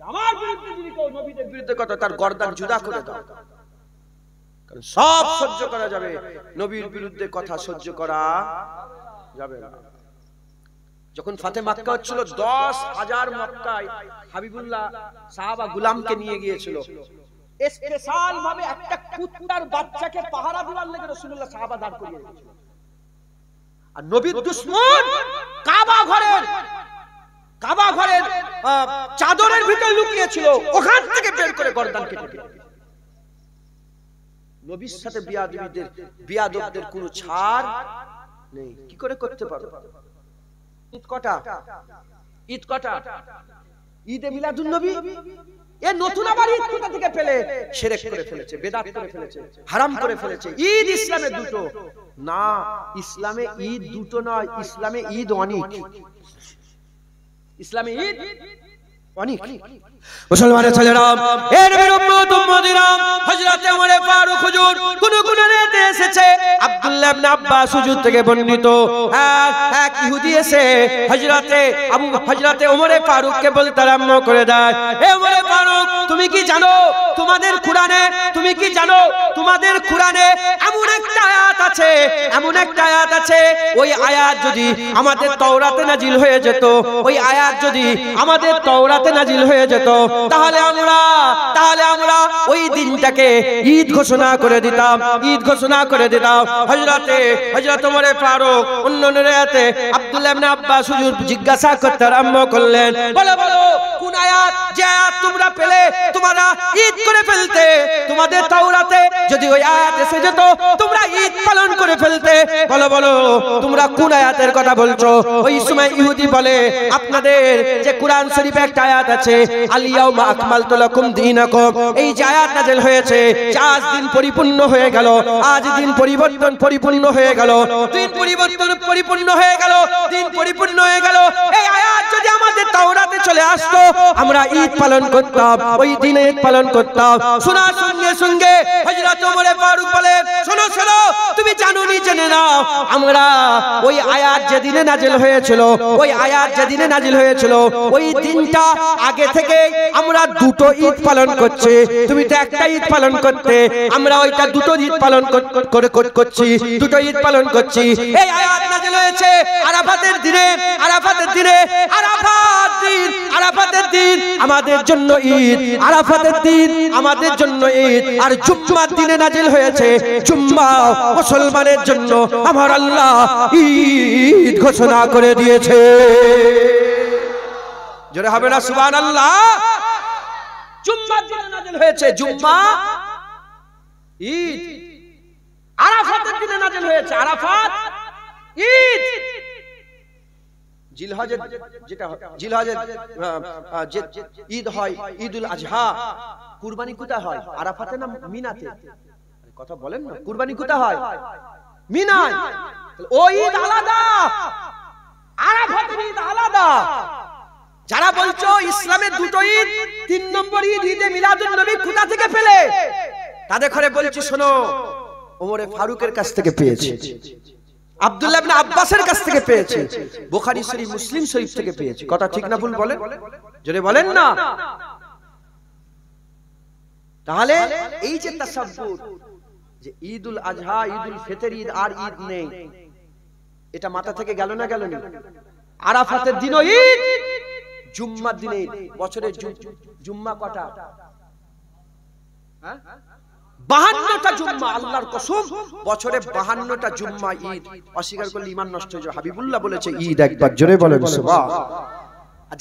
আমার বিরুদ্ধে যদি কেউ নবীদের বিরুদ্ধে কথা, তার গর্দান জুদা করে দাও। কারণ সব সহ্য করা যাবে, নবীর বিরুদ্ধে কথা সহ্য করা যাবে না। যখন ফাতে মক্কা হচ্ছিল 10,000 মক্কায় হাবিবুল্লাহ সাহাবা গোলামকে নিয়ে গিয়েছিল, স্পেশাল ভাবে একটা কুত্তার বাচ্চাকে পাহারা দেওয়ার লেগে রাসূলুল্লাহ সাহাবা দাঁড় করিয়ে রেখেছিল। আর নবীর দুশমন কাবা ঘরের চাদরের ভিতর লুকিয়েছিল, ওখান থেকে বের করে গর্দান কেটে দিল। নবীর সাথে বিয়াদবদের কোনো ছাড় নেই। কি করে করতে পারো? ঈদ কটা? ঈদে মিলাদুন নবী। এ নতুন আবার ঈদ কোথা থেকে পেলে? শিরক করে ফেলেছে, বেদাত করে ফেলেছে, হারাম করে ফেলেছে। ঈদ ইসলামে দুটো না, ইসলামে ঈদ দুটো নয়, ইসলামে ঈদ অনেক। ইসলামে ঈদ অনেক। মুসলমানের ছেলেরা, এর উম্মত উম্মতিরা, হযরত ওমর ফারুক হুজুর কোন গুণাতে এসেছে। আব্দুল্লাহ ইবনে আব্বাস হুজুর থেকে বর্ণিত এক ইহুদি এসে হযরতে ওমর ফারুককে বলতে আরম্ভ করে দেয়, হে ওমর ফারুক, তুমি কি জানো তোমাদের কোরআনে এমন একটা আয়াত আছে, ওই আয়াত যদি আমাদের তাওরাতে নাজিল হয়ে যেত, তাহলে আমরা ওই দিনটাকে ঈদ ঘোষণা করে দিতাম। হযরত ওমর ফারুক অন্য রাতে আব্দুল্লাহ ইবনে আব্বাস হুজুর জিজ্ঞাসা করতে আরম্ভ করলেন, বলো কোন আয়াত, যে আয়াত তোমরা পেলে তোমরা ঈদ করে ফেলতে, তোমাদের তাওরাতে যদি ওই আয়াত এসে যেত তোমরা ঈদ পালন করে ফেলতে। বলো তোমরা কোন আয়াতের কথা বলছো? ওই সময় ইহুদি বলে, আপনাদের যে কোরআন শরীফে একটা আয়াত আছে, আল-ইয়াউমা আকমালতু লাকুম দীনাকুম, এই যে আয়াত নাযিল হয়েছে, আজ দিন পরিপূর্ণ হয়ে গেল, পরিপূর্ণ হয়ে গেল। এই আয়াত যদি আমাদের তাওরাতে চলে আসতো, আমরা ঈদ পালন করতাম, ওই দিনে ঈদ পালন করতাম। শোনার সঙ্গে সঙ্গে হযরত ওমর ফারুক বলে, শোনো, তুমি জানোনি, জেনে নাও, আমরা ওই আয়াত যেদিনে নাযিল হয়েছিল, ওই দিনটা আগে থেকে আমরা দুটো ঈদ পালন করছি। তুমি তো একটা ঈদ পালন করতে, আমরা ওইটা দুটো ঈদ পালন করছি। এই আয়াত নাযিল হয়েছে আরাফাতের দিনে, আরাফাতের দিন আমাদের জন্য ঈদ, আর জুম্মার দিনে নাযিল হয়েছে, জুম্মা মুসলমানের জন্য আমার আল্লাহ ঈদ ঘোষণা করে দিয়েছে। জোরে হবে না সুবহানাল্লাহ? জুম্মার দিনে নাযিল হয়েছে, জুম্মা ঈদ। আরাফাতের দিনে নাযিল হয়েছে, আরাফাত ঈদ। জিলহজের ঈদ হয়, ঈদুল আজহা। কুরবানি কোথায় হয়? আরাফাতে না মিনাতে? কথা বলেন না, কুরবানি কোথায় হয়? মিনায়। ওই ঈদ আলাদা, আরাফাতের ঈদ আলাদা। যারা বলছো ইসলামের দুটো ঈদ, 3 নম্বর ঈদ ঈদে মিলাদুন নবী কোথা থেকে পেলে? তাদের ঘরে বলছি, শোনো, ওমর ফারুকের কাছ থেকে পেয়েছে, আব্দুল্লাহ ইবনে আব্বাসের কাছ থেকে পেয়েছে, বুখারী শরীফ, মুসলিম শরীফ থেকে পেয়েছে। কথা ঠিক না ভুল বলেন? জোরে বলেন না। তাহলে এই যে তাসাব্বুর, যে ঈদুল আজহা, ঈদুল ফিতর ঈদ আর ঈদ নেই, এটা মাথা থেকে গেল না? আরাফাতের দিনও ঈদ, জুম্মার দিনে ঈদ। বছরের জুম্মা কটা? 52টা জুম্মা। আল্লাহর কসম, বছরে 52টা জুম্মা ঈদ। অস্বীকার করলে ঈমান নষ্ট হয়ে যাবে। হাবিবুল্লাহ বলেছে ঈদ একবার। জোরে বলেন সুবহানাল্লাহ।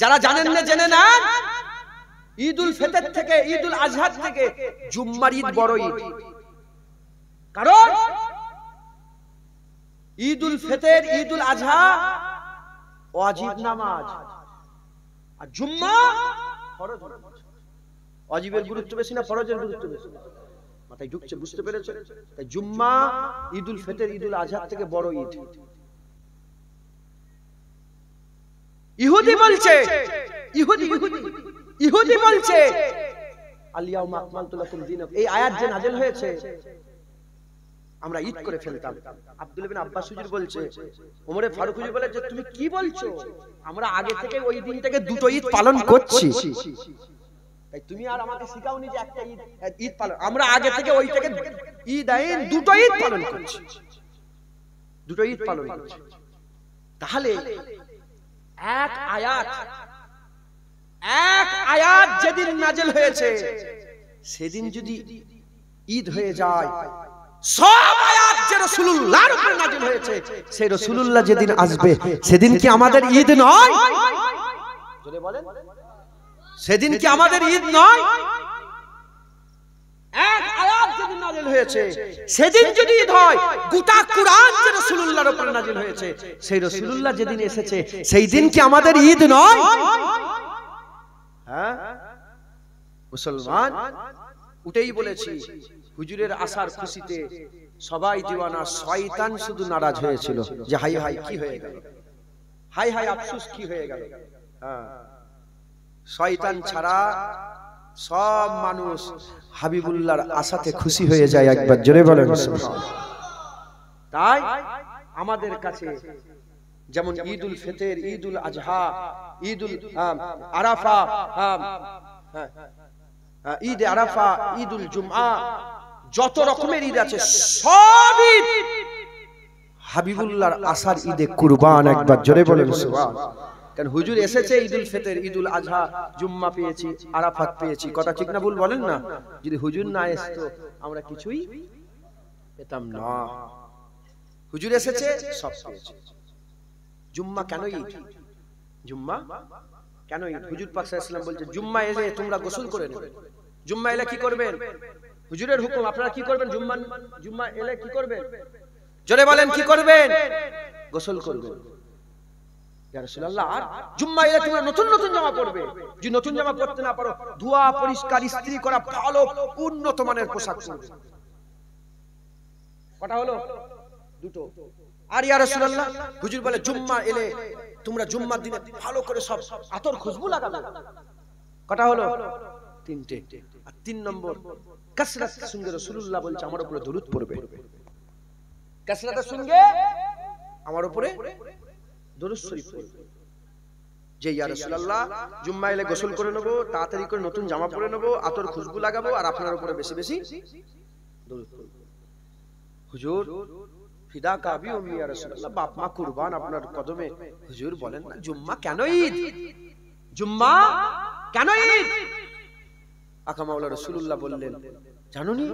যারা জানেন না জেনে নেন, ঈদুল ফিতর থেকে, ঈদুল আজহা থেকে জুম্মার ঈদ বড় ঈদ। কারণ ঈদুল ফিতর, ঈদুল আজহা ওয়াজিব নামাজ, আর জুম্মা ফরজ নামাজ। ওয়াজিবের গুরুত্ব বেশি না ফরজের গুরুত্ব বেশি? মাথায় ঢুকছে, বুঝতে পেরেছো? তাই জুম্মা ঈদুল ফিতর, ঈদুল আজহা থেকে বড় ঈদ। ইহুদি বলছে আল-ইয়াউমা আকমালতু লাকুম দীনাকুম, এই আয়াত যে নাযিল হয়েছে, আমরা ঈদ করে ফেলতাম। আব্দুল্লাহ ইবনে আব্বাস হুজুর বলছে, ওমর ফারুক হুজুর বলে যে তুমি কি বলছো, আমরা আগে থেকে ওই দিনটাকে দুটো ঈদ পালন করছি, তাই তুমি আর আমাকে শিখাওনি যে একটা ঈদ পালন। আমরা আগে থেকে ওইটাকে ঈদ আইন দুটো ঈদ পালন করছি। তাহলে এক আয়াত যেদিন নাযিল হয়েছে, সেদিন যদি ঈদ হয়ে যায়, সব আয়াত যে রাসূলুল্লাহর উপরে নাযিল হয়েছে সেই রাসূলুল্লাহ যেদিন আসবে সেদিন কি আমাদের ঈদ নয়? জোরে বলেন, সেদিন কি আমাদের ঈদ নয়? এক আয়াত যেদিন নাযিল হয়েছে সেদিন যদি ঈদ হয়, গোটা কুরআন যে রাসূলুল্লাহর উপরে নাযিল হয়েছে সেই রাসূলুল্লাহ যেদিন এসেছে সেই দিন কি আমাদের ঈদ নয়? হ্যাঁ মুসলমান, উঠেই বলেছি হুজুরের আসার খুশিতে সবাই দিওয়ানা, শয়তান শুধু নারাজ হয়েছিল যে হাই হাই কি হয়ে গেল, হাই হাই আফসোস কি হয়ে গেল। হ্যাঁ, শয়তান ছাড়া সব মানুষ হাবিবুল্লাহর আশাতে খুশি হয়ে যায়। একবার জোরে বলেন সুবহানাল্লাহ। তাই আমাদের কাছে যেমন ঈদুল ফিতর, ঈদুল আজহা, ঈদুল আরাফা, ঈদ আরাফা, ঈদুল জুমআ, যত রকমের ঈদ আছে সব ঈদ হাবিবুল্লাহর আসার ঈদে কুরবান। একবার জোরে বলেন সুবহানাল্লাহ। কারণ হুজুর এসেছে ঈদুল ফিতর, ঈদুল আজহা, জুম্মা পেয়েছি, আরাফাত পেয়েছি, কথা ঠিক না ভুল বলেন না? যদি হুজুর না আসতো আমরা কিছুই পেতাম না। হুজুর এসেছে সব পেয়েছি। জুম্মা কেন ঈদ? জুম্মা কেন ঈদ? হুজুর পাক সাল্লাল্লাহু আলাইহি ওয়াসাল্লাম বলছে জুম্মা এলে তোমরা গোসল করে নেবে। জুম্মা এলে কি করবেন? হুজুরের হুকুম, আপনারা কি করবেন? জুম্মা এলে কি করবেন? জোরে বলেন কি করবেন? গোসল করবেন। ইয়া রাসূলুল্লাহ, আর জুম্মা এলে তোমরা নতুন নতুন জামা পরবে। যদি নতুন জামা পরতে না পারো, ধোয়া পরিষ্কার ইস্ত্রি করা ভালো উন্নত মানের পোশাক পরবে। কটা হলো? দুটো। আর ইয়া রাসূলুল্লাহ, হুজুর বলে জুম্মা এলে তোমরা জুম্মার দিনে ভালো করে সব আতর খুশবু লাগাবে। কটা হলো? তিনটে। আর তিন নম্বর, কাসরাতের সঙ্গে রাসূলুল্লাহ বলছে আমার উপরে দরুদ পড়বে। কাসরাতের সঙ্গে আমার উপরে দরুদ শরীফ পড়বে। যে ইয়া রাসূলুল্লাহ জুম্মা এলে গোসল করে নেব, তাড়াতাড়ি করে নতুন জামা পরে নেব, আতর খুশবু লাগাবো, আর আপনার উপরে বেশি বেশি দরুদ পড়ব। হুজুর ফিদা কাবি উম্মি ইয়া রাসূলুল্লাহ, বাপ মা কুরবান আপনার কদমে। হুজুর বলেন না জুম্মা কেন ঈদ? জুম্মা কেন ঈদ? আকা মাওলা রাসূলুল্লাহ বললেন জানোনি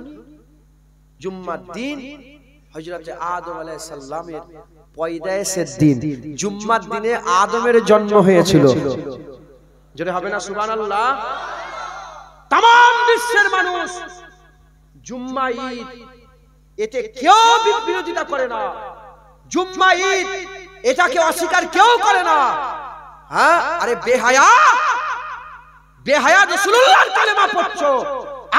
জুম্মার দিন হযরত আদম আলাইহিস সালামের পয়দায়েশের দিন, জুম্মার দিনে আদমের জন্ম হয়েছিল। জোরে হবে না সুবহানাল্লাহ? তাম বিশ্বের মানুষ জুম্মা ঈদ এতে কেউ বিরোধিতা করে না। জুম্মা ঈদ এটাকে অস্বীকার কেউ করে না। হ্যাঁ, আরে বেহায়া বেহায়া রাসূলুল্লাহর কালেমা পড়ছো,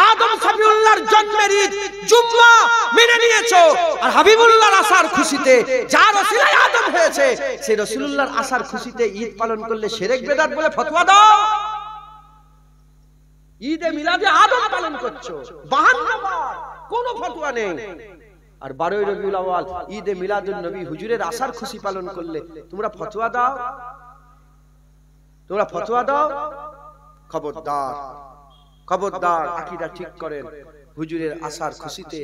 আদম সফিউল্লাহর জন্মের ঈদ জুম্মা মেনে নিয়েছো, আর হাবিবুল্লাহর আসার খুশিতে যার ওসিলায় আদম হয়েছে সেই রাসূলুল্লাহর আসার খুশিতে ঈদ পালন করলে শিরক বিদআত বলে ফতোয়া দাও। ঈদে মিলাদে আদম পালন করছো 52 বার, কোনো ফতোয়া নেই। আর 12ই রবিউল আউয়াল ঈদে মিলাদুন নবী হুজুরের আসার খুশি পালন করলে তোমরা ফতোয়া দাও। তোমরা ফতোয়া দাও। খবরদার, খবরদার, আকীদা ঠিক করেন। হুজুরের আসার খুশিতে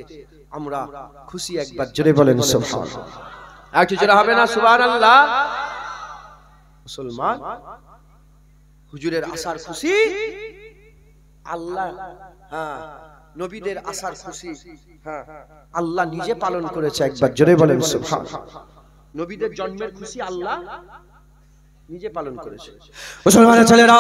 আমরা খুশি। একবার জোরে বলেন সুবহানাল্লাহ। একটু জোরে হবে না সুবহানাল্লাহ? মুসলমান, হুজুরের আসার খুশি আল্লাহ, হ্যাঁ নবীদের আসার খুশি হ্যাঁ আল্লাহ নিজে পালন করেছে। একবার জোরে বলেন সুবহানাল্লাহ। নবীদের জন্মের খুশি আল্লাহ নিজে পালন করেছে। মুসলমানের ছেলেরা,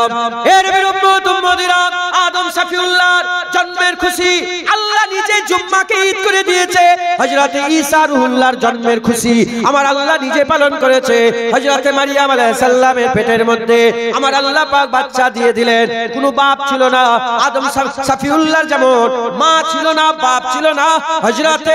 এর উম্মত উম্মতিরা, আদম সফিউল্লাহর জন্মের খুশি আল্লাহ নিজে জুম্মাকে ঈদ করে দিয়েছে। হযরত ঈসা রূহুল্লাহর জন্মের খুশি আমার আল্লাহ নিজে পালন করেছে। হযরত মারিয়াম আলাইহিস সালামের পেটের মধ্যে আমার আল্লাহ পাক বাচ্চা দিয়ে দিলেন। কোনো বাপ ছিল না। আদম সফিউল্লাহর যেমন মা ছিল না, বাপ ছিল না, হযরত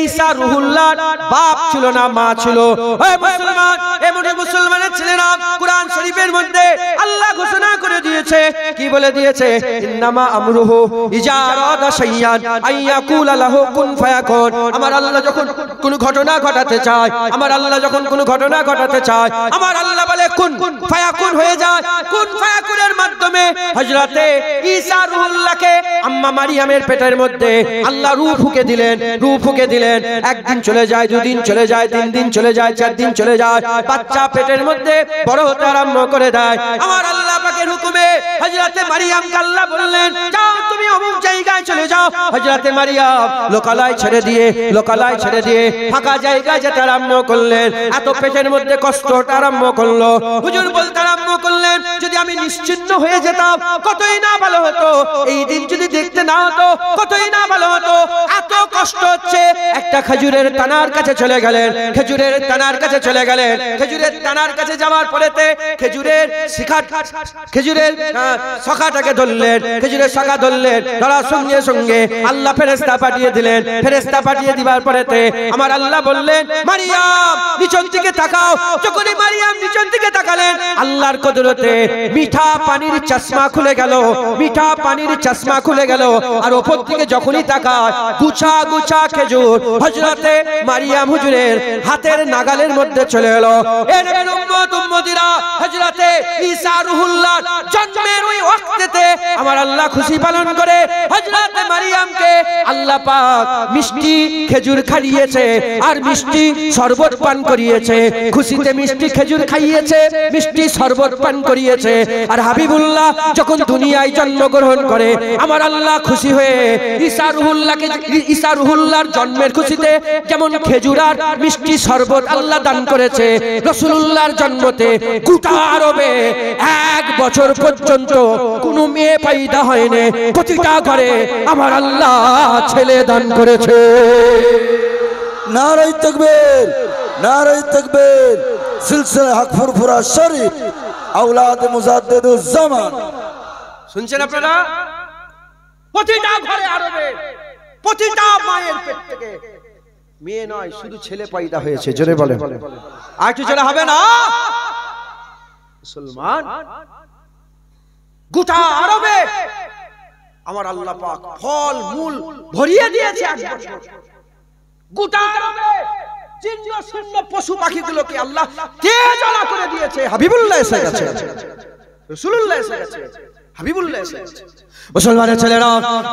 ঈসা রূহুল্লাহর বাপ ছিল না, মা ছিল। হে মুসলমান, এমন মুসলমানের ছেলেরা, কুরআন শরীফের মধ্যে আল্লাহ ঘোষণা করে দিয়েছে, কি বলে দিয়েছে? ইন্নামা আমরুহু ইজা আরাদা শাইয়ান আইয়াকুলা লাহু কুন ফায়াকুন। আমার আল্লাহ যখন কোন ঘটনা ঘটাতে চায়, আমার আল্লাহ যখন কোন ঘটনা ঘটাতে চায়, আমার আল্লাহ বলে কুন ফায়াকুন হয়ে যায়। কুন ফায়াকুনের মাধ্যমে হযরতে ঈসা রূহুল্লাহকে আম্মা মারিয়ামের পেটের মধ্যে আল্লাহ রূহ ফুঁকে দিলেন। রূহ ফুঁকে দিলেন। একদিন চলে যায়, দুদিন চলে যায়, 3 দিন চলে যায়, 4 দিন চলে যায়, বাচ্চা পেটের মধ্যে বড় হতে আরম্ভ করে দেয়। আমার আল্লাহ পাকের হুকুমে হযরতে মারিয়ামকে আল্লাহ বললেন, যাও তুমি তুমি অমুক জায়গায় চলে যাও। হযরতে মারিয়াম লোকালয় ছেড়ে দিয়ে ফাঁকা জায়গায় যেতে আরম্ভ করলেন। এত পেটের মধ্যে কষ্ট হতে আরম্ভ করলো। হুজুর বলতে আরম্ভ করলেন, যদি আমি নিশ্চিন্ন হয়ে যেতাম কতই না ভালো হতো, এই দিন যদি দেখতে না হতো কতই না ভালো হতো। এত কষ্ট হচ্ছে। একটা খেজুরের তানার কাছে চলে গেলেন। খেজুরের তানার কাছে যাওয়ার পরেতে খেজুরের শাখাটাকে ধরলেন। খেজুরের শাখা ধরলেন, ধরার সঙ্গে সঙ্গে আল্লাহ ফেরেশতা পাঠিয়ে দিলেন। ফেরেশতা পাঠিয়ে দিবার পরেতে আমার আল্লাহ বললেন, মারিয়াম নিচন দিকে তাকাও। যখনই মারিয়াম নিচন দিকে তাকালেন, আল্লাহর কুদরতে মিঠা পানির চশমা খুলে গেল। আর ওপর দিকে যখনই তাকায়, গুছা গুছা খেজুর হযরতে মারিয়াম হুজুরের হাতের নাগালের মধ্যে চলে এলো। এ নবীর উম্মত উম্মতিরা, হযরতে ঈসা রূহুল্লাহ জন্মের ওই ওয়াক্তেতে আমার আল্লাহ খুশি পালন করে হযরতে মারিয়ামকে আল্লাহ পাক মিষ্টি খেজুর খাইয়েছে আর মিষ্টি শরবত পান করিয়েছে। খুশিতে মিষ্টি খেজুর খাইয়েছে, মিষ্টি শরবত পান করিয়েছে। আর হাবিবুল্লাহ যখন দুনিয়ায় জন্মগ্রহণ করে আমার আল্লাহ খুশি হয়ে ঈসা রূহুল্লাহর জন্মের খুশিতে যেমন খেজুর আর মিষ্টি শরবত আল্লাহ দান করেছে, রাসূলুল্লাহর জন্মতে গোটা আরবে 1 বছর পর্যন্ত কোনো মেয়ে পয়দা হয়নি। প্রতিটা ঘরে আমার আল্লাহ ছেলে দান করেছে। নারায়ে তাকবীর, নারায়ে তাকবীর। সিলসিলা হক ফুরফুরা শরীফ আওলাদ মুজাদ্দিদুজ জামান। শুনছেন আপনারা? প্রতিটা ঘরে আরবে প্রতিটা মায়ের পেট থেকে মেয়ে নয় শুধু ছেলে পয়দা হয়েছে। জোরে বলেন, আর কি জোরে হবে না? মুসলমান গোটা আরবে আমার আল্লাহ পাক ফল মূল ভরিয়ে দিয়েছে। 1 বছর গোটা আরবে জিন্ন শূন্য পশু পাখিগুলোকে আল্লাহ তেজলা করে দিয়েছে। হাবিবুল্লাহ এসে গেছে, রাসূলুল্লাহ এসে গেছে, হাবিবুল্লাহ এসে গেছে। মুসলমানের ছেলেরা,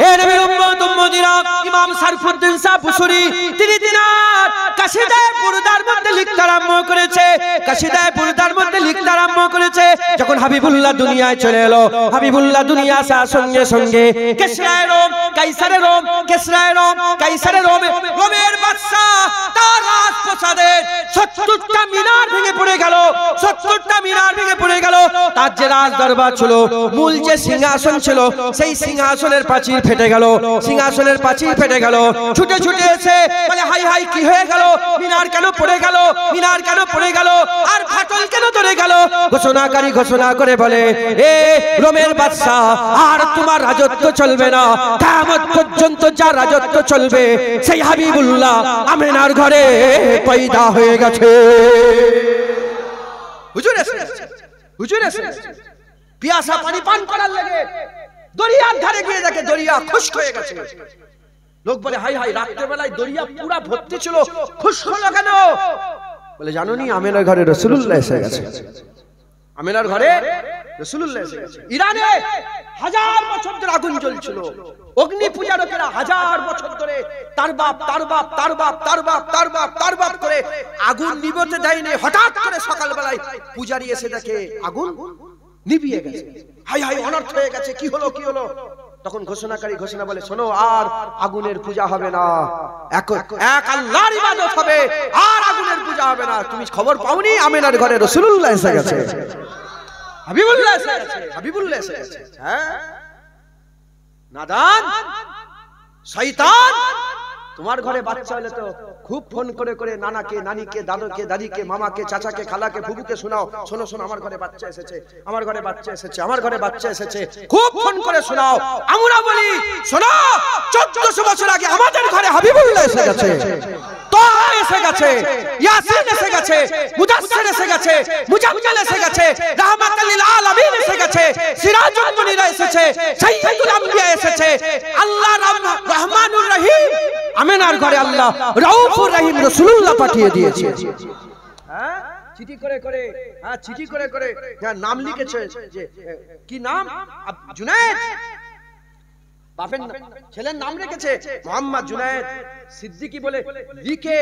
এ নবীর উম্মত উম্মতিরা, ইমাম শরফুদ্দিন শাহ বুসরি তিনি দিনার কাসিদায়ে বুরদার মধ্যে লিখতে আরম্ভ করেছে। যখন হাবিবুল্লাহ দুনিয়ায় চলে এলো, হাবিবুল্লাহ দুনিয়া আসার সঙ্গে সঙ্গে কিসরায়ে রোম, কাইসারে রোম, রোমের বাদশা তার রাজপ্রাসাদের 70টা মিনার ভেঙে পড়ে গেল। তার যে রাজ দরবার ছিল, মূল যে সিংহাসন ছিল, সেই সিংহাসনের পাঁচিল ফেটে গেল। ছুটে এসে বলে, হাই হাই কি হয়ে গেল? মিনার কেন পড়ে গেল? আর ফাটল কেন ধরে গেল? ঘোষণাকারী ঘোষণা করে বলে, এ রোমের বাদশা, আর তোমার রাজত্ব চলবে না। কিয়ামত পর্যন্ত যা রাজত্ব চলবে সেই হাবিবুল্লাহ আমিনার ঘরে পয়দা হয়ে গেছে। হুজুর এসে পিয়াসা পানি পান করার লাগে দরিয়ার ধারে গিয়ে দেখে দরিয়া খুশক হয়ে গেছে। লোক বলে, হাই হাই রাত্রে বেলায় দরিয়া পুরা ভর্তি ছিল, খুশক হলো কেন? বলে, জানো নি আমিনার ঘরে রাসূলুল্লাহ এসে গেছে। ইরানে 1000 বছর ধরে আগুন জ্বলছিল। অগ্নি পূজারকেরা 1000 বছর ধরে তার বাপ করে আগুন নিভতে দেয়নি। হঠাৎ করে সকাল বেলায় পূজারি এসে দেখে আগুন নিভিয়ে গেছে। হাই হাই অনর্থ হয়ে গেছে, কি হলো? তখন ঘোষণাকারী ঘোষণা বলে, শোনো, আর আগুনের পূজা হবে না, এক আল্লাহর ইবাদত হবে, আর আগুনের পূজা হবে না। তুমি খবর পাওনি আমিনার ঘরে রাসূলুল্লাহ এসে গেছে, হাবিবুল্লাহ এসে গেছে। হ্যাঁ, নাদান শয়তান, তোমার ঘরে বাচ্চা হলে তো খুব ফোন করে নানাকে, নানিকে, দাদুকে, দাদিকে, মামাকে, চাচাকে, খালাকে, ফুফুকে শোনাও, শোনো আমার ঘরে বাচ্চা এসেছে, খুব ফোন করে শোনাও। আমরা বলি, শোনো, 1400 বছর আগে আমাদের ঘরে হাবিবুল্লাহ এসে গেছে, তাহা এসে গেছে, ইয়াসিন এসে গেছে, মুদাসসির এসে গেছে, মুজাম্মিল এসে গেছে, রাহমাতুল লিল আলামিন এসে গেছে, সিরাজুল মুনিরা এসেছে, সাইয়্যিদুল আম্বিয়া এসেছে। আল্লাহ রহমানুর রহিম আমিনার ঘরে আল্লাহ রাউফুর রহিম রাসূলুল্লাহ পাঠিয়ে দিয়েছে। হ্যাঁ, চিঠি করে নাম লিখেছে। যে কি নাম? জুনায়েদ। বাপের ছেলের নাম রেখেছে মোহাম্মদ জুনায়েদ সিদ্দিকী বলে লিখে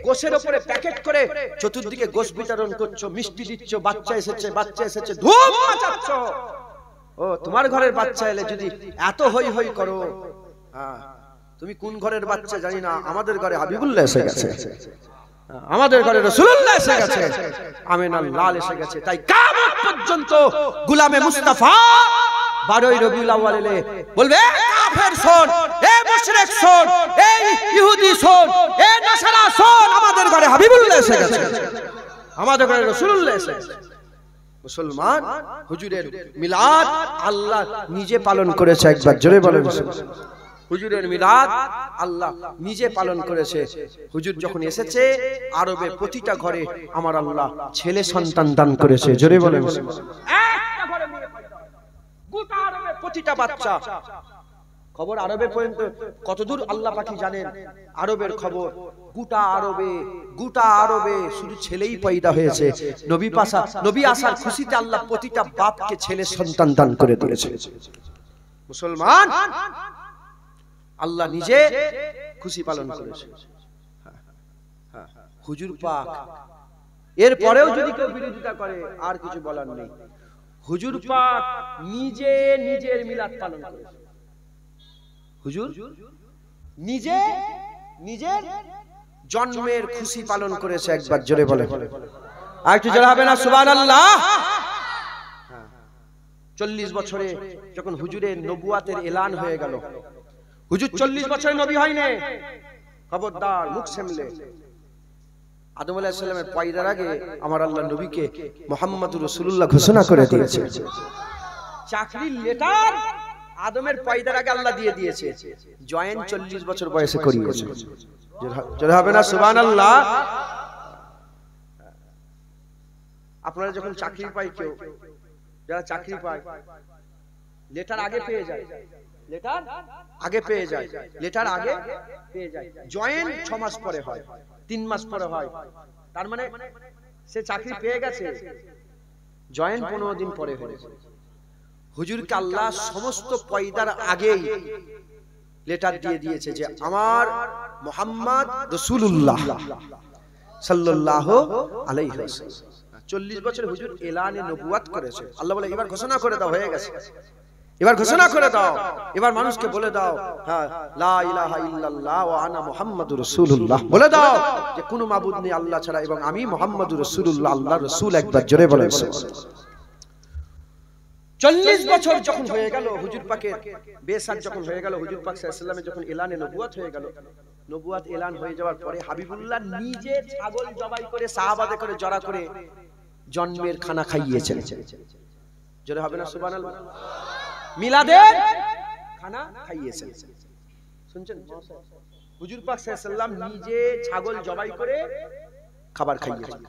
গোশের উপরে প্যাকেট করে চতুর্দিকে গোশ বিতরণ করছো, মিষ্টি দিচ্ছ, বাচ্চা এসেছে ধুম মাচাচ্ছ। ও তোমার ঘরের বাচ্চা এলে যদি এত হই হই করো, হ্যাঁ তুমি কোন ঘরের বাচ্চা জানি না, আমাদের ঘরে হাবিবুল্লাহ এসে গেছে, আমাদের ঘরে রাসূলুল্লাহ এসে গেছে, আমিনার লাল এসে গেছে। তাই কিয়ামত পর্যন্ত গোলামে মুস্তাফা 12ই রবিউল আউয়াল এলে বলবে, এ কাফের শোন, এ মুশরিক শোন, এ ইহুদি শোন, এ নাসারা শোন, আমাদের ঘরে হাবিবুল্লাহ এসে গেছে, আমাদের ঘরে রাসূলুল্লাহ এসে গেছে। মুসলমান, হুজুরের মিলাদ আল্লাহ নিজে পালন করেছে, একবার জোরে বলেন। হুজুরের মিলাদ আল্লাহ নিজে পালন করেছে। হুজুর যখন এসেছে আরবের প্রতিটা ঘরে আমার আল্লাহ ছেলে সন্তান দান করেছে, জোরে বলেন। একটা ঘরে মেয়ে পয়দা, গোটা আরবের প্রতিটা বাচ্চা। খবর আরবে পর্যন্ত কতদূর আল্লাহ পাকি জানেন, আরবের খবর গোটা আরবে শুধু ছেলেই পয়দা হয়েছে। নবী আসার খুশিতে আল্লাহ প্রতিটা বাপকে ছেলে সন্তান দান করে দিয়েছে। মুসলমান, আল্লাহ নিজে খুশি পালন করেছে। হুজুর পাক এরপরেও যদি কেউ বিরোধিতা করে আর কিছু বলার নেই। হুজুর পাক নিজে নিজের মিলাদ পালন করেছে। হুজুর নিজে নিজের জন্মের খুশি পালন করেছে, একবার জোরে বলে। আর একটু জোরে হবে না সুবহানাল্লাহ? 40 বছরে যখন হুজুরের নবুয়াতের এলান হয়ে গেল, হুজুর 40 বছরে নবী হয়নি, খবরদার মুখ সামলে। আদম আলাইহিস সালামের পয়দার আগে আমার আল্লাহ নবীকে মুহাম্মদুর রাসূলুল্লাহ ঘোষণা করে দিয়েছে। চাকরির লেটার আদমের পয়দার আগে আল্লাহ দিয়ে দিয়েছে, জয়েন 40 বছর বয়সে করিয়েছে। জোরে হবে না সুবহানাল্লাহ? আপনারা যখন চাকরি পায়, কেউ যারা চাকরি পায় লেটার আগে পেয়ে যায়, লেটার আগে পেয়ে যায়, লেটার আগে পেয়ে যায়। জয়েন 6 মাস পরে হয়, 3 মাস পরে হয়, তার মানে সে চাকরি পেয়ে গেছে। জয়েন 15 দিন পরে হয়েছে। হুজুরকে আল্লাহ সমস্ত পয়দার আগেই লেটার দিয়ে দিয়েছে যে আমার মুহাম্মদ রাসূলুল্লাহ সাল্লাল্লাহু আলাইহি ওয়াসাল্লাম। 40 বছর হুজুর এলানে নবুয়াত করেছে। আল্লাহ বলে এবার ঘোষণা করে দাও, হয়ে গেছে, এবার ঘোষণা করে দাও, এবার মানুষকে বলে দাও, হ্যাঁ লা ইলাহা ইল্লাল্লাহ ওয়া আনা মুহাম্মাদুর রাসূলুল্লাহ, বলে দাও যে কোনো মাবুদ নেই আল্লাহ ছাড়া এবং আমি মুহাম্মাদুর রাসূলুল্লাহ, আল্লাহর রাসূল, একবার জোরে বলেন। 40 বছর যখন হয়ে গেল হুজুর পাকের বেসাত, যখন হয়ে গেল হুজুর পাক সাল্লাল্লাহু আলাইহি ওয়াসাল্লামের যখন এলানে নবুয়াত হয়ে গেল, নবুয়াত এলান হয়ে যাওয়ার পরে হাবিবুল্লাহ নিজে ছাগল জবাই করে সাহাবাদের করে জড়া করে জন্মের খানা খাইয়েছেন। জোরে হবে না সুবহানাল্লাহ? মিলাদের খানা খাইয়েছেন। শুনছেন? হুজুর পাক সাল্লাল্লাহু আলাইহি ওয়াসাল্লাম নিজে ছাগল জবাই করে খাবার খাইয়েছেন,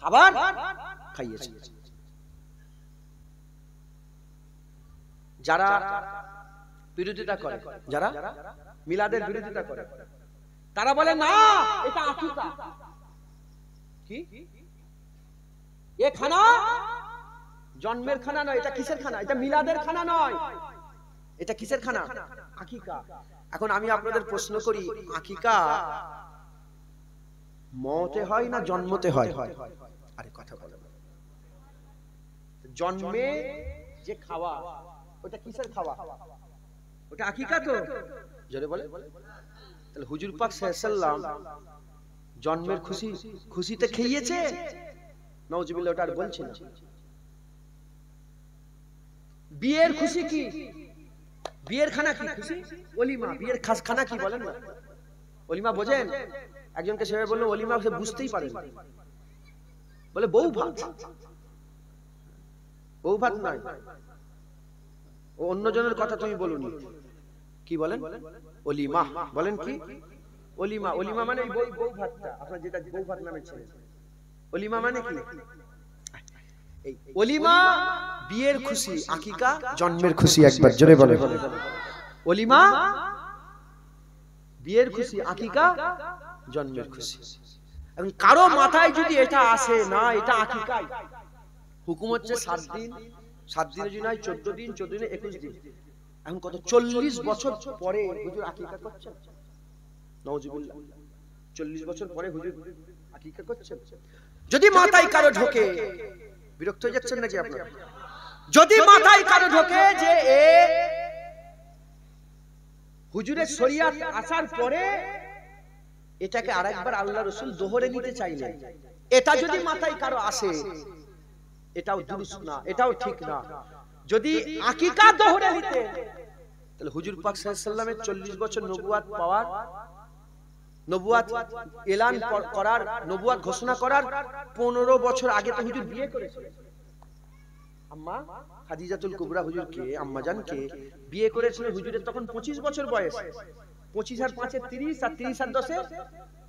খাবার খাইয়েছেন। যারা বিরোধিতা করে, যারা মিলাদের বিরোধিতা করে, তারা বলে না এটা আকিকা। কি এ খানা জন্মের খানা নয়, এটা কিসের খানা? এটা মিলাদের খানা নয়, এটা কিসের খানা? আকিকা। এখন আমি আপনাদের প্রশ্ন করি, আকিকা মতে হয় না জন্মতে হয়? আরে কথা বলে, জন্মে যে খাওয়া ওটা কিসের খাওয়া? ওটা আকিকা তো, জোরে বলে। তাহলে হুজুর পাক সাল্লাল্লাহু আলাইহি ওয়াসাল্লাম জন্মের খুশিতে খেয়েছে, নাউজুবিল্লাহ, ওটা আর বলছি না। বিয়ের খুশি কি? বিয়ের খানা কি? খুশি ওলিমা। বিয়ের খানা কি বলেন না? ওলিমা বোঝেন? একজনকে সেভাবে বললো ওলিমা, সে বুঝতেই পারেন, বলে বউ ভাত। বউ ভাত নয়, ও অন্য জনের কথা তুমি বলুনি। কি বলেন? ওলিমা বলেন। কি ওলিমা? ওলিমা মানে বউ ভাতটা, আপনার যেটা বউ ভাত নামে ছিল। ওলিমা মানে কি? এই ওলিমা বিয়ের খুশি, আকিকা জন্মের খুশি, একবার জোরে বলে। ওলিমা বিয়ের খুশি, আকিকা জন্মের খুশি। এখন কারো মাথায় যদি এটা আসে না এটা আকিকাই, হুকুম হচ্ছে 7 দিন, 7 দিনে যদি নয় 14 দিন, 14 দিনে 21 দিন। এখন কত 40 বছর পরে হুজুর আকিকা করছেন, নাউজুবিল্লাহ। 40 বছর পরে হুজুর আকিকা করছেন। যদি মাথায় কারো ঢোকে, বিরক্ত হয়ে যাচ্ছেন নাকি আপনারা? যদি মাথায় কারো ঢোকে যে এ হুজুরের শরিয়াত আসার পরে এটাকে আরেকবার আল্লাহ রাসূল দোহরে নিতে চাইলেন, এটা যদি মাথায় কারো আসে, এটাও দুরুস্ত না, এটাও ঠিক না। যদি আকিকা দোহরে নিতে, তাহলে হুজুর পাক সাল্লাল্লাহু আলাইহি ওয়াসাল্লামের 40 বছর নবুয়াত পাওয়ার, নবুয়াত এলান করার, নবুয়াত ঘোষণা করার 15 বছর আগে তো হুজুর বিয়ে করেছিলেন। আম্মা খাদিজাতুল কুবরা হুজুরকে, আম্মা জানকে বিয়ে করেছিলেন হুজুরের তখন 25 বছর বয়স। 25 আর 5 এ 30, আর 30 আর 10 এ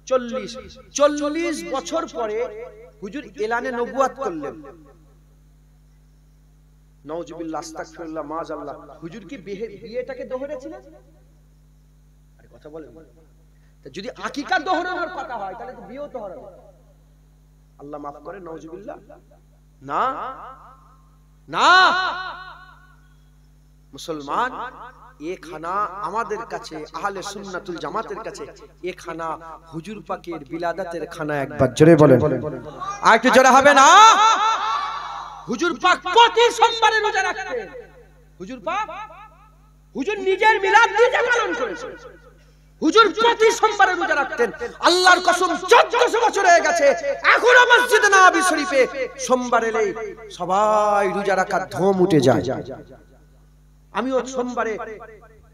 40। 40 বছর পরে হুজুর এলানে নবুয়াত করলেন। নাউজুবিল্লাহ, আস্তাগফিরুল্লাহ, মাআযাল্লাহ। হুজুর কি বিয়েটাকে দোহরেছিলেন? আরে কথা বলেন। তা যদি আকিকা দোহরানোর কথা হয় তাহলে তো বিয়েও দোহরাবে। আল্লাহ মাফ করে, নাউজুবিল্লাহ। না না, মুসলমান, এ খানা আমাদের কাছে, আহলে সুন্নাতুল জামাতের কাছে এ খানা হুজুর পাকের বিলাদাতের খানা। একবার জোরে বলেন, আর একটু জোরে হবে না? হুজুর পাক প্রতি সোমবারে রোজা রাখতেন। হুজুর পাক, হুজুর নিজের মিলাদ নিজে পালন করেছেন। হুজুর প্রতি সোমবারে রোজা রাখতেন। আল্লাহর কসম 1400 বছর হয়ে গেছে, এখনো মসজিদে নববী শরীফে সোমবার এলেই সবাই রোজা রাখার ধুম উঠে যায়। আমিও সোমবারে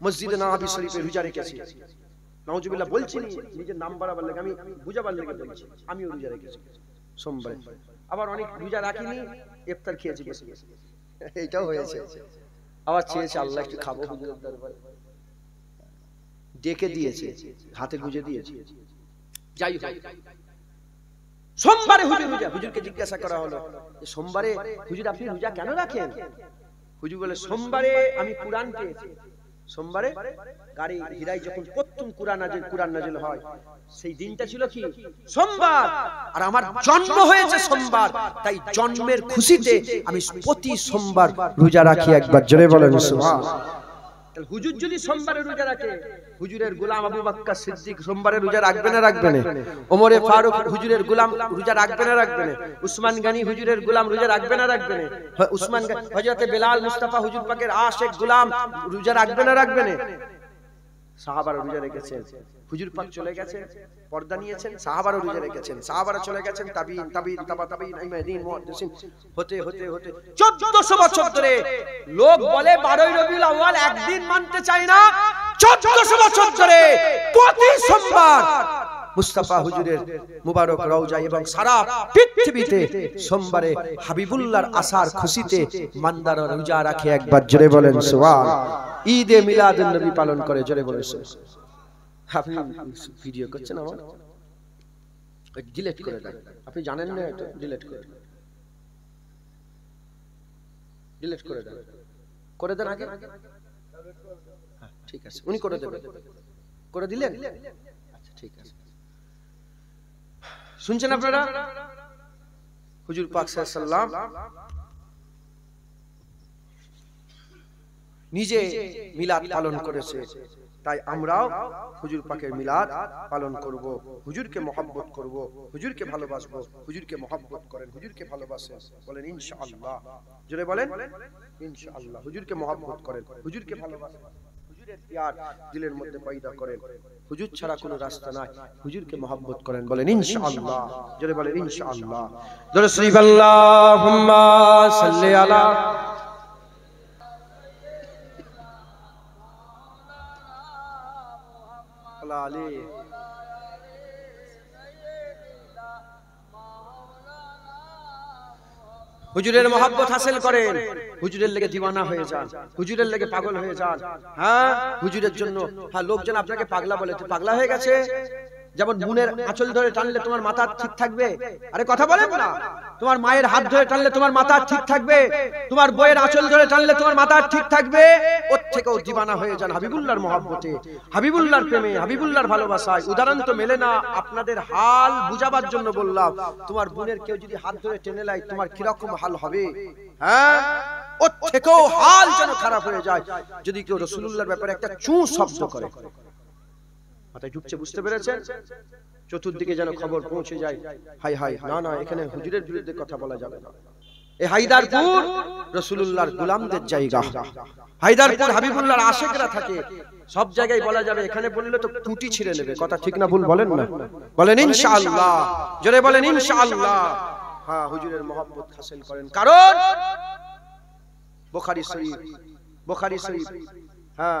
মসজিদে নববী শরীফে রোজা রেখেছি। নাউজুবিল্লাহ বলছি, নিজের নাম বাড়াবার লাগে, আমি বুঝাবার লাগে বলছি, আমিও রোজা রেখেছি সোমবারে। আবার অনেক রোজা রাখিনি, ইফতার খেয়েছি বসে বসে, এইটাও হয়েছে। আবার চেয়েছে আল্লাহ একটু খাবো, হুজুরের দরবারে ডেকে দিয়েছে, হাতে গুজে দিয়েছে। যাই হোক, সোমবারে হুজুর রোজা। হুজুরকে জিজ্ঞাসা করা হলো যে সোমবারে হুজুর আপনি রোজা কেন রাখেন? হুজুর বলে, সোমবারে আমি কুরআন পেয়েছি। সোমবারে গাড়ি হিরায় যখন প্রথম কুরআন নাজিল হয়, সেই দিনটা ছিল কি? সোমবার। আর আমার জন্ম হয়েছে সোমবার, তাই জন্মের খুশিতে আমি প্রতি সোমবার রোজা রাখি। একবার জোরে বলেন সুবহানাল্লাহ। হুজুর যদি সোমবারে রোজা রাখে, হুজুরের গোলাম আবু বকর সিদ্দিক সোমবারে রোজা রাখবে না রাখবে না? ওমরে ফারুক হুজুরের গোলাম রোজা রাখবে না রাখবে না? উসমান গনি হুজুরের গোলাম রোজা রাখবে না রাখবে না? উসমান হযরতে বেলাল মুস্তাফা হুজুর পাকের আশিক গোলাম রোজা রাখবে না রাখবে না? সাহাবারা রোজা রেখেছেন। হুজুর পাক চলে গেছেন, পর্দা নিয়েছেন, সাহাবারা রোজা রেখেছেন। সাহাবারা চলে গেছেন, তাবিঈন, তাবা তাবিঈন, ইমাম মুহাদ্দিসিন, হতে হতে হতে 1400 বছর ধরে লোক বলে 12ই রবিউল আউয়াল একদিন মানতে চায় না। 1400 বছর ধরে প্রতি সোমবার মুস্তাফা হুজুরের মুবারক রওজা এবং সারা পৃথিবীতে সোমবারে হাবিবুল্লাহর আসার খুশিতে মান্দারা রোজা রাখে। একবার জোরে বলেন সুবহানাল্লাহ। ঈদে মিলাদুন নবী পালন করে, জোরে বলেন সুবহানাল্লাহ। আপনি ভিডিও করছেন, আমার ডিলিট করে দেন। আপনি জানেন না এটা, ডিলিট করে দেন, ডিলিট করে দেন, করে দেন আগে। হ্যাঁ ঠিক আছে, উনি করে দেবেন। করে দিলেন? আচ্ছা ঠিক আছে। শুনছেন আপনারা? হুজুর পাক সাল্লাল্লাহু আলাইহি ওয়াসাল্লাম নিজে মিলাদ পালন করেছে, তাই আমরাও হুজুর পাকের মিলাদ পালন করব, হুজুরকে মহব্বত করব, হুজুরকে ভালোবাসবো। হুজুরকে মহব্বত করেন, হুজুরকে ভালোবাসেন, বলেন ইনশাআল্লাহ। জোরে বলেন ইনশাআল্লাহ। হুজুরকে মহব্বত করেন, হুজুরকে ভালোবাসেন, হুজুরের প্যার দিলের মধ্যে পয়দা করেন। হুজুর ছাড়া কোনো রাস্তা নাই, হুজুরকে মহব্বত করেন, বলেন ইনশাআল্লাহ। জোরে বলেন ইনশাআল্লাহ। জোরে শরীফ আল্লাহুম্মা সাল্লি আলা আলী। হুজুরের মহব্বত হাসিল করেন, হুজুরের লেগে দিওয়ানা হয়ে যান, হুজুরের লেগে পাগল হয়ে যান। হ্যাঁ, হুজুরের জন্য। হ্যাঁ, লোকজন আপনাকে পাগলা বলে, তো পাগলা হয়ে গেছে। যেমন বোনের আঁচল ধরে টানলে তোমার মাথা ঠিক থাকবে, আরে কথা বলেন না। তোমার মায়ের হাত ধরে টানলে তোমার মাথা ঠিক থাকবে, তোমার বইয়ের আঁচল ধরে টানলে তোমার মাথা ঠিক থাকবে। ওর থেকেও দিওয়ানা হয়ে যান হাবিবুল্লাহর মহব্বতে, হাবিবুল্লাহর প্রেমে, হাবিবুল্লাহর ভালোবাসায়। উদাহরণ তো মেলে না, আপনাদের হাল বুঝাবার জন্য বললাম। তোমার বোনের কেউ যদি হাত ধরে টেনে নেয়, তোমার কিরকম হাল হবে? হ্যাঁ, ওর থেকেও হাল যেন খারাপ হয়ে যায় যদি কেউ রাসূলুল্লাহর ব্যাপারে একটা চু শব্দ করে। মাথায় ঢুকছে, বুঝতে পেরেছেন? চতুর্দিকে যেন খবর পৌঁছে যায়, হাই হাই, না না, এখানে হুজুরের বিরুদ্ধে কথা বলা যাবে না। এই হায়দারপুর রাসূলুল্লাহর গোলামদের জায়গা। হায়দারপুর হাবিবুল্লাহর আশিকরা থাকে। সব জায়গায় বলা যাবে, এখানে বললে তো টুটি ছিঁড়ে নেবে। কথা ঠিক না ভুল বলেন না? বলেন ইনশাআল্লাহ, জোরে বলেন ইনশাআল্লাহ। হ্যাঁ, হুজুরের মহব্বত হাসিল করেন। কারণ বুখারী শরীফ, হ্যাঁ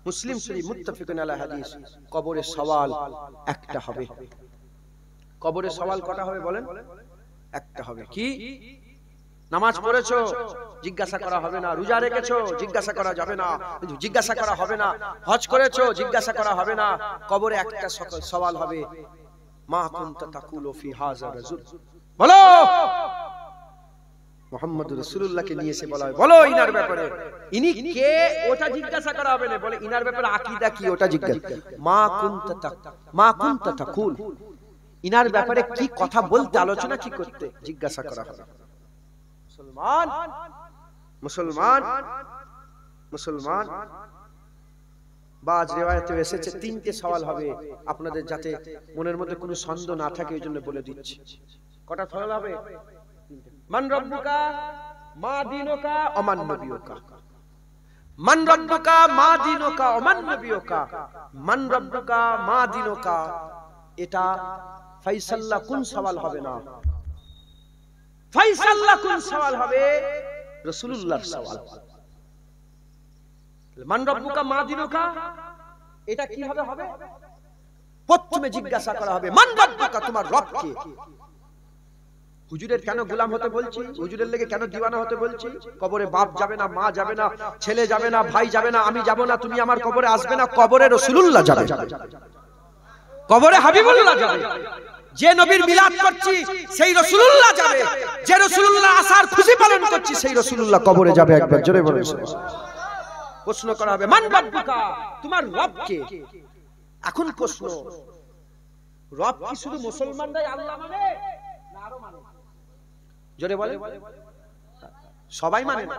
মুসলিম শরীফ মুত্তাফিকুন আলা হাদিস, কবরের সওয়াল একটা হবে। কবরের সওয়াল কটা হবে বলেন? একটা হবে। কি? নামাজ পড়েছো, জিজ্ঞাসা করা হবে না। রোজা রেখেছো, জিজ্ঞাসা করা যাবে না, জিজ্ঞাসা করা হবে না। হজ করেছো, জিজ্ঞাসা করা হবে না। কবরে একটা সওয়াল হবে, মা কুনতা তাকুলু ফি হাযা রাজুল। বলো, মুহাম্মদ রাসূলুল্লাহকে নিয়ে এসে বলা হয়, বলো ইনার ব্যাপারে, ইনি কে ওটা জিজ্ঞাসা করা হবে না। বলে ইনার ব্যাপারে আকীদা কি ওটা জিজ্ঞাসা। মা কুনতা তাকুল, ইনার ব্যাপারে কি কথা বলতে, আলোচনা কি করতে জিজ্ঞাসা করা হবে। মুসলমান বাজ রিওয়ায়াতে এসেছে তিনটে সওয়াল হবে আপনাদের, যাতে মনের মধ্যে কোনো সন্দেহ না থাকে, ওই জন্য বলে দিচ্ছি। কটা সওয়াল হবে? মান রব্বুকা মা দীনুকা ওমান নবিয়ুকা। মান রব্বুকা মা দীনুকা ওমান নবিয়ুকা। মান রব্বুকা মা দীনুকা, এটা ফাইসাল্লাহ কোন সওয়াল হবে না, ফাইসাল্লাহ কোন সওয়াল হবে? রাসূলুল্লাহর সওয়াল। মান রব্বুকা মা দীনুকা, এটা কি হবে? হবে প্রথমে জিজ্ঞাসা করা হবে মান রব্বুকা, তোমার রব কে? হুজুরের কেন গোলাম হতে বলছি, হুজুরের লেগে কেন দিওয়ানা হতে বলছি? কবরে বাপ যাবে না, মা যাবে না, ছেলে যাবে না, ভাই যাবে না, আমি যাব না, তুমি আমার কবরে আসবে না। কবরে রাসূলুল্লাহ যাবে, কবরে হাবিবুল্লাহ যাবে। যে নবীর মিলাদ করছি সেই রাসূলুল্লাহ যাবে, যে রাসূলুল্লাহ আসার খুশি পালন করছি সেই রাসূলুল্লাহ কবরে যাবে। একবার জোরে বলুন। প্রশ্ন করা হবে মান রব্বুকা, তোমার রব কে? এখন প্রশ্ন, রব কি শুধু মুসলমানরাই আল্লাহ মানে না আরো মানে? জোরে বলেন। সবাই মানে না।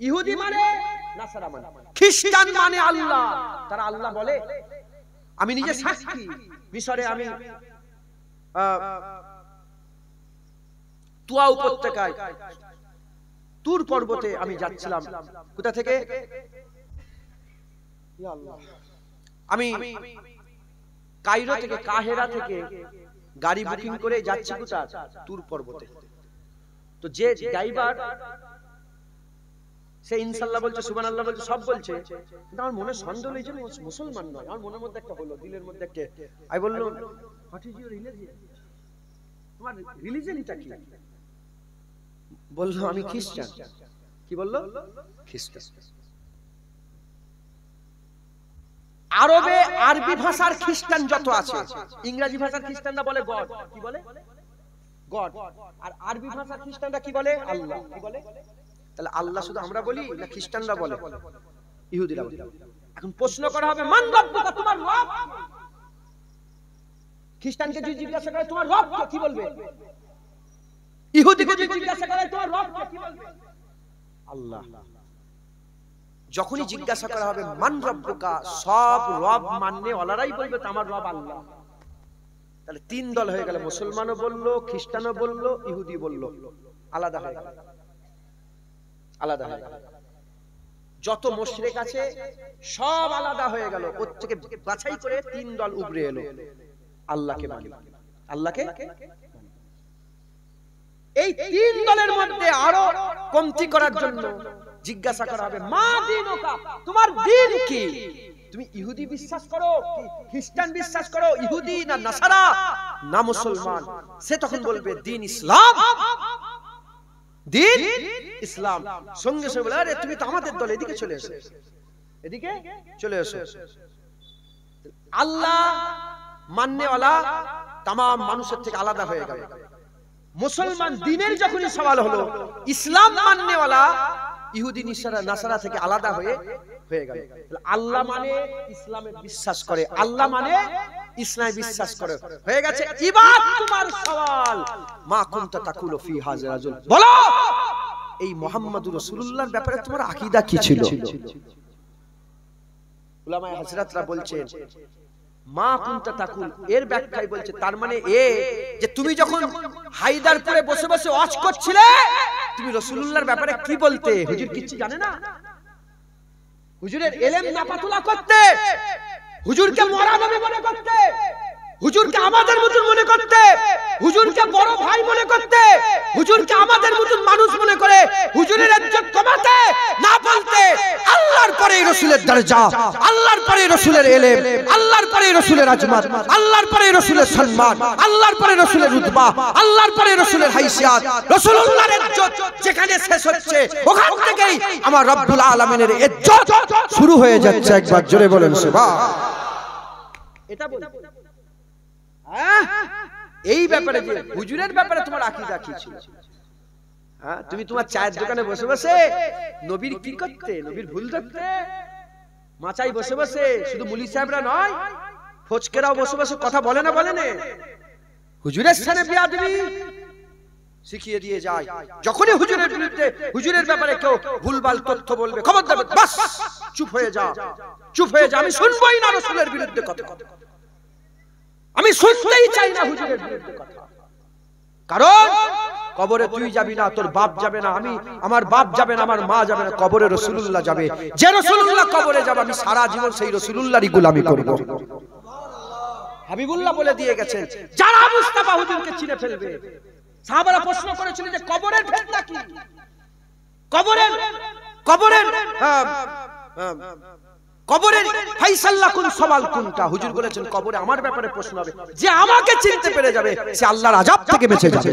ইহুদি মানে, নাসারা মানে, খ্রিস্টান মানে আল্লাহ। তারা আল্লাহ বলে। আমি নিজে সাক্ষী, মিশরে আমি তুয়া উপত্যকায় তুর পর্বতে আমি যাচ্ছিলাম। কোথা থেকে? আমি কায়রো থেকে, কাহেরা থেকে গাড়ি বুকিং করে যাচ্ছি কোথা? তুর পর্বতে। তো যে ড্রাইভার, সে ইনশাআল্লাহ বলছে, সুবহানাল্লাহ বলছে, সব বলছে, কিন্তু আমার মনে সন্দেহ হয়েছে মুসলমান নয়। আমার মনের মধ্যে একটা হলো, দিলের মধ্যে একটা। আমি বললাম, হোয়াট ইজ ইওর রিলিজিয়ন? তোমার রিলিজিয়নটা কি? বললো আমি খ্রিস্টান। কি বললো? খ্রিস্টান। আরবে আরবি ভাষার খ্রিস্টান যত আছে, ইংরেজি ভাষার খ্রিস্টানরা বলে গড। কি বলে? গড। আর আরবি ভাষার খ্রিস্টানরা কি বলে? আল্লাহ। কি বলে? তাহলে আল্লাহ শুধু আমরা বলি না খ্রিস্টানরা বলে? ইহুদিরা বলে। এখন প্রশ্ন করা হবে মান রব্বুকা, তোমার রব? খ্রিস্টানকে যদি জিজ্ঞাসা করে তোমার রব কে, কি বলবে? ইহুদিকে যদি জিজ্ঞাসা করে তোমার রব কে, কি বলবে? আল্লাহ। যখনই জিজ্ঞাসা করা হবে মান রব্বুকা, সব রব মাননে ওলারাই বলবে আমার রব আল্লাহ। তাহলে তিন দল হয়ে গেল, মুসলমানও বললো, খ্রিস্টানও বললো, ইহুদি বললো। আলাদা হয়ে গেল, আলাদা হয়ে গেল। যত মুশরিক আছে সব আলাদা হয়ে গেল। ওর থেকে বাছাই করে তিন দল উবরে এলো, আল্লাহকে মানে, আল্লাহকে। এই তিন দলের মধ্যে আরো কমতি করার জন্য জিজ্ঞাসা করা হবে মা দীনুকা, তোমার দ্বীন কি? তুমি ইহুদি বিশ্বাস করো, খ্রিস্টান বিশ্বাস করো, ইহুদি না নাসারা না মুসলমান? সে তখন বলবে দ্বীন ইসলাম, দ্বীন ইসলাম। সঙ্গে সঙ্গে বলে আরে তুমি তো আমাদের দল, এদিকে চলে এসো, এদিকে চলে এসো। আল্লাহ মাননেওয়ালা তাম মানুষের থেকে আলাদা হয়ে গেল। মুসলমান দ্বীনের যখনই সওয়াল হলো, ইসলাম মাননেওয়ালা ইহুদি নাসারা থেকে আলাদা হয়ে গেল। আল্লাহ মানে ইসলামে বিশ্বাস করে, আল্লাহ মানে ইসলামে বিশ্বাস করে, হয়ে গেছে। এবার তোমার সওয়াল মা কুনতা তাকুলু ফি হাযা রাজুল, বলো এই মুহাম্মদুর রাসূলুল্লাহর ব্যাপারে তোমার আকীদা কি ছিল? উলামায়ে হযরতরা বলছেন মা কুনতা তাকুল, এর ব্যাখ্যায় বলছে তার মানে এ যে তুমি যখন হায়দারপুরে বসে বসে ওয়াজ করছিলে তুমি রাসূলুল্লাহর ব্যাপারে কি বলতে? হুজুর কিছু জানে না? হুজুরের ইলম নাপাতুলা করতে, হুজুরকে মরা নবী মনে করতে, হুজুরকে আমাদের মতন মনে করতে, হুজুরকে বড় ভাই মনে করতে, হুজুরকে আমাদের মতন মানুষ মনে করে হুজুরের ইজ্জত কমাতে না বলতে আল্লাহর পরে রাসূলের দরজা, আল্লাহর পরে রাসূলের ইলম, আল্লাহর পরে রাসূলের আজমত, আল্লাহর পরে রাসূলের সম্মান, আল্লাহর পরে রাসূলের রুতবা, আল্লাহর পরে রাসূলের হাইসিয়াত, রাসূলুল্লাহর ইজ্জত যেখানে শেষ হচ্ছে ওখান থেকেই আমার রব্বুল আলামিনের ইজ্জত শুরু হয়ে যাচ্ছে। একবার জোরে বলেন সুবহান। এটা বল এই ব্যাপারে যে হুজুরের ব্যাপারে তোমার আকীদা কি ছিল? হ্যাঁ, তুমি তোমার চায়ের দোকানে বসে বসে নবীর কি করতে? নবীর ভুল ধরতে? মাচাই বসে বসে শুধু মুলি সাহেবরা নয়, ফজকেরাও বসে বসে কথা বলে না, বলে না, হুজুরের সামনে বিয়াদবি শিখিয়ে দিয়ে যায়। যখনই হুজুরের বিরুদ্ধে, হুজুরের ব্যাপারে কেউ ভুলভাল তথ্য বলবে, খবর দেবে, বাস চুপ হয়ে যা, চুপ হয়ে যা, আমি শুনবই না রাসূলের বিরুদ্ধে কথা, আমি শুনতেই চাই না হুজুরের বিরুদ্ধে কথা। কারণ কবরে তুই যাবি না, তোর বাপ যাবে না, আমার বাপ যাবে না, আমার মা যাবে না, কবরে রাসূলুল্লাহ যাবে। যে রাসূলুল্লাহ কবরে যাবে আমি সারা জীবন সেই রাসূলুল্লাহরই গোলামি করব। হাবিবুল্লাহ বলে দিয়ে গেছেন, যারা মুস্তাফা হুজুরকে চিনে ফেলবে। সাহাবারা প্রশ্ন করেছিলেন যে কবরের ফেতনা কি? কবরের ফাইসাল্লা কোন সওয়াল কোনটা? হুজুর বলেছেন কবরে আমার ব্যাপারে প্রশ্ন হবে। যে আমাকে চিনতে পেরে যাবে সে আল্লাহর আযাব থেকে বেঁচে যাবে,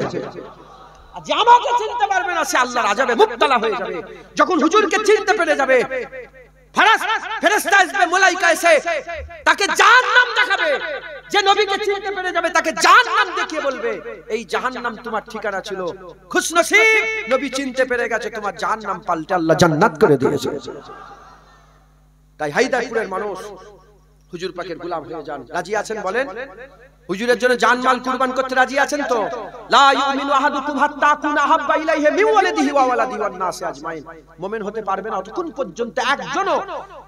আর যে আমাকে চিনতে পারবে না সে আল্লাহর আযাবে মুবতালা হয়ে যাবে। যখন হুজুরকে চিনতে পেরে যাবে, ফেরেশতা আসবে, মালায়েকা এসে তাকে জাহান্নাম দেখাবে। যে নবীকে চিনতে পেরে যাবে তাকে জাহান্নাম দেখিয়ে বলবে, এই জাহান্নাম তোমার ঠিকানা ছিল, খুশনসিব নবী চিনতে পেরে গেছে, তোমার জাহান্নাম পাল্টে আল্লাহ জান্নাত করে দিয়েছে। তাই হায়দারপুরের মানুষ হুজুর পাকের গোলাম হয়ে যান। রাজি আছেন বলেন? হুজুরের জন্য জানমাল কুরবান করতে রাজি আছেন তো? লা ইউমিনু আহাদুকুম হাত্তা কুনা হাব্বা ইলাইহি মিন ওয়ালিদিহি ওয়া ওয়ালাদিহি ওয়ান নাসি আজমাইন। মুমিন হতে পারবে না অতক্ষণ পর্যন্ত একজনও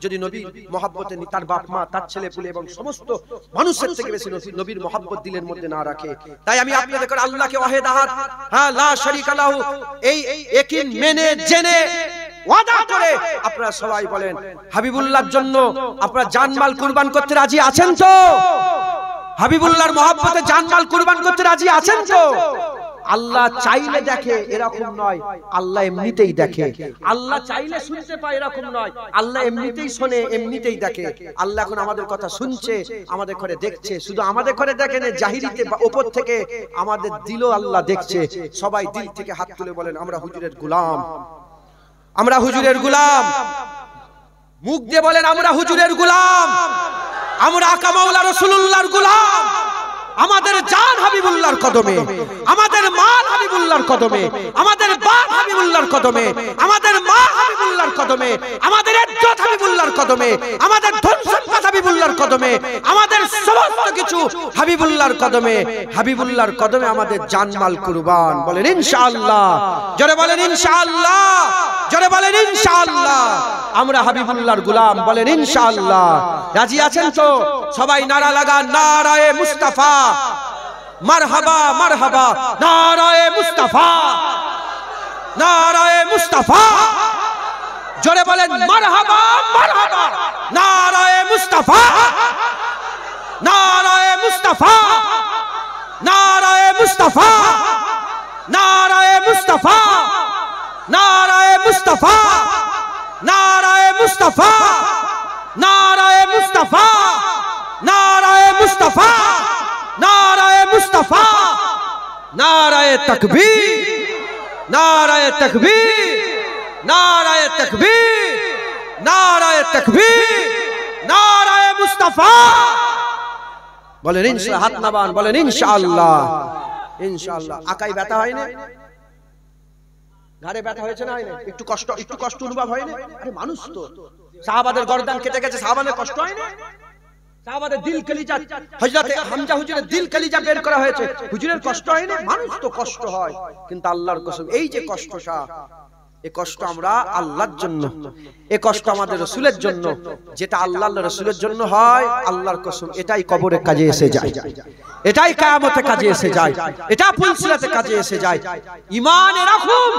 যদি নবীর মহব্বতে তার বাপ মা, তার ছেলে পুলে এবং সমস্ত মানুষের থেকে বেশি নবীর মহব্বত দিলের মধ্যে না রাখে। তাই আমি আপনাদের করে আল্লাহকে ওয়াহিদ আহাদ, হ্যাঁ, লা শারীকা লাহু, এই একই মেনে জেনে ওয়াদা করে আপনারা সবাই বলেন হাবিবুল্লাহর জন্য আপনারা জানমাল কুরবান করতে রাজি আছেন তো? হাবিবুল্লাহর মহব্বতে জানমাল কুরবান করতে রাজি আছেন তো? আল্লাহ চাইলে দেখে এরকম নয়, আল্লাহ এমনিতেই দেখে। আল্লাহ চাইলে শুনতে পায় এরকম নয়, আল্লাহ এমনিতেই শোনে, এমনিতেই দেখে। আল্লাহ এখন আমাদের কথা শুনছে, আমাদের ঘরে দেখছে। শুধু আমাদের ঘরে দেখেন, জাহিরিতে উপর থেকে আমাদের দিলও আল্লাহ দেখছে। সবাই দিল থেকে হাত তুলে বলেন আমরা হুজুরের গোলাম, আমরা হুজুরের গোলাম। মুখ দিয়ে বলেন আমরা হুজুরের গোলাম, আমরা আকা মাওলা রাসূলুল্লাহর গোলাম। আমাদের জান হাবিবুল্লাহর কদমে, আমাদের মাল হাবিবুল্লাহর কদমে, আমাদের বাপ হাবিবুল্লাহর কদমে, আমাদের মা হাবিবুল্লাহর কদমে, আমাদের ইজ্জত হাবিবুল্লাহর কদমে, আমাদের ধন সম্পদ হাবিবুল্লাহর কদমে, আমাদের সমস্ত কিছু হাবিবুল্লাহর কদমে। হাবিবুল্লাহর কদমে আমাদের জানমাল কুরবান। বলেন ইনশাআল্লাহ, জোরে বলেন ইনশাআল্লাহ, জোরে বলেন ইনশাআল্লাহ। আমরা হাবিবুল্লাহর গোলাম, বলেন ইনশাআল্লাহ। রাজি আছেন তো? সবাই নারা লাগান, নারায়ে মুস্তাফা, মারহাবা মারহাবা, নারায়ে মুস্তাফা, নারায়ে মুস্তাফা। জোরে বলেন মারহাবা মারহাবা, নারায়ে মুস্তাফা, নারায়ে মুস্তাফা, নারায়ে মুস্তাফা, নারায়ে মুস্তাফা, নারায়ে মুস্তাফা, নারায়ে মুস্তাফা, নারায়ে মুস্তাফা, নারায়ে মুস্তাফা, নারায়ে মুস্তাফা, নারায়ে তাকবীর, নারায়ে তাকবীর, নারায়ে তাকবীর, নারায়ে তাকবীর, নারায়ে মুস্তাফা। বলেন ইনশাআল্লাহ, হাত নামান, বলেন ইনশাআল্লাহ, ইনশাআল্লাহ। আকাই ব্যথা হয় না? ঘাড়ে ব্যথা হয়েছে না? হয় না? একটু কষ্ট অনুভব হয় না? আরে মানুষ তো, সাহাবাদের গর্দান কেটে গেছে, সাহাবাদের কষ্ট হয় না? সাহাবাদের দিল কলিজা, হযরতে হামজা হুজুরের দিল কলিজা বের করা হয়েছে, হুজুরের কষ্ট হয় না? মানুষ তো কষ্ট হয়, কিন্তু আল্লাহর কসম এই যে কষ্টটা, এই কষ্ট আমরা আল্লাহর জন্য, এই কষ্ট আমাদের রাসূলের জন্য। যেটা আল্লাহর রাসূলের জন্য হয়, আল্লাহর কসম এটাই কবরের কাজে এসে যায়, এটাই কিয়ামতের কাজে এসে যায়, এটা পুলসিরাতের কাজে এসে যায়। ঈমান এরকম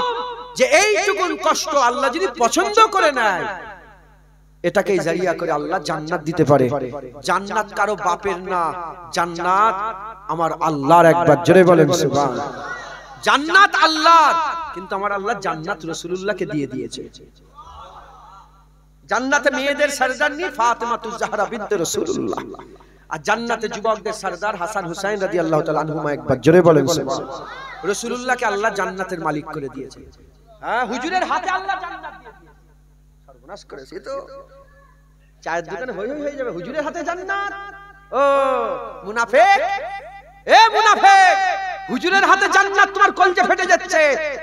যে এইটুকুন কষ্ট আল্লাহ যদি পছন্দ করে নেয়, এটাকে জারিয়া করে আল্লাহ জান্নাত দিতে পারে। জান্নাত কারো বাপের না, জান্নাত আমার আল্লাহর। একবার জোরে বলেন সুবহানাল্লাহ। জান্নাত আল্লাহর, কিন্তু আমার আল্লাহ জান্নাত রাসূলুল্লাহকে দিয়ে দিয়েছে। জান্নাতে মেয়েদের সরদারনি ফাতেমাতুজ জাহরা বিনতে রাসূলুল্লাহ, আর জান্নাতে যুবকদের সরদার হাসান হুসাইন রাদিয়াল্লাহু তাআলা আনহুমা। একবার জোরে বলেন সুবহানাল্লাহ। রাসূলুল্লাহকে আল্লাহ জান্নাতের মালিক করে দিয়েছে। হ্যাঁ, হুজুরের হাতে আল্লাহ জান্নাত দিয়ে দিয়েছে। সর্বনাশ করেছে তো, চায়ের দোকানে হই হয়ে যাবে, হুজুরের হাতে জান্নাত। ও মুনাফিক, এ মুনাফিক, হুজুরের হাতে জান্নাত তোমার কলজে ফেটে যাচ্ছে।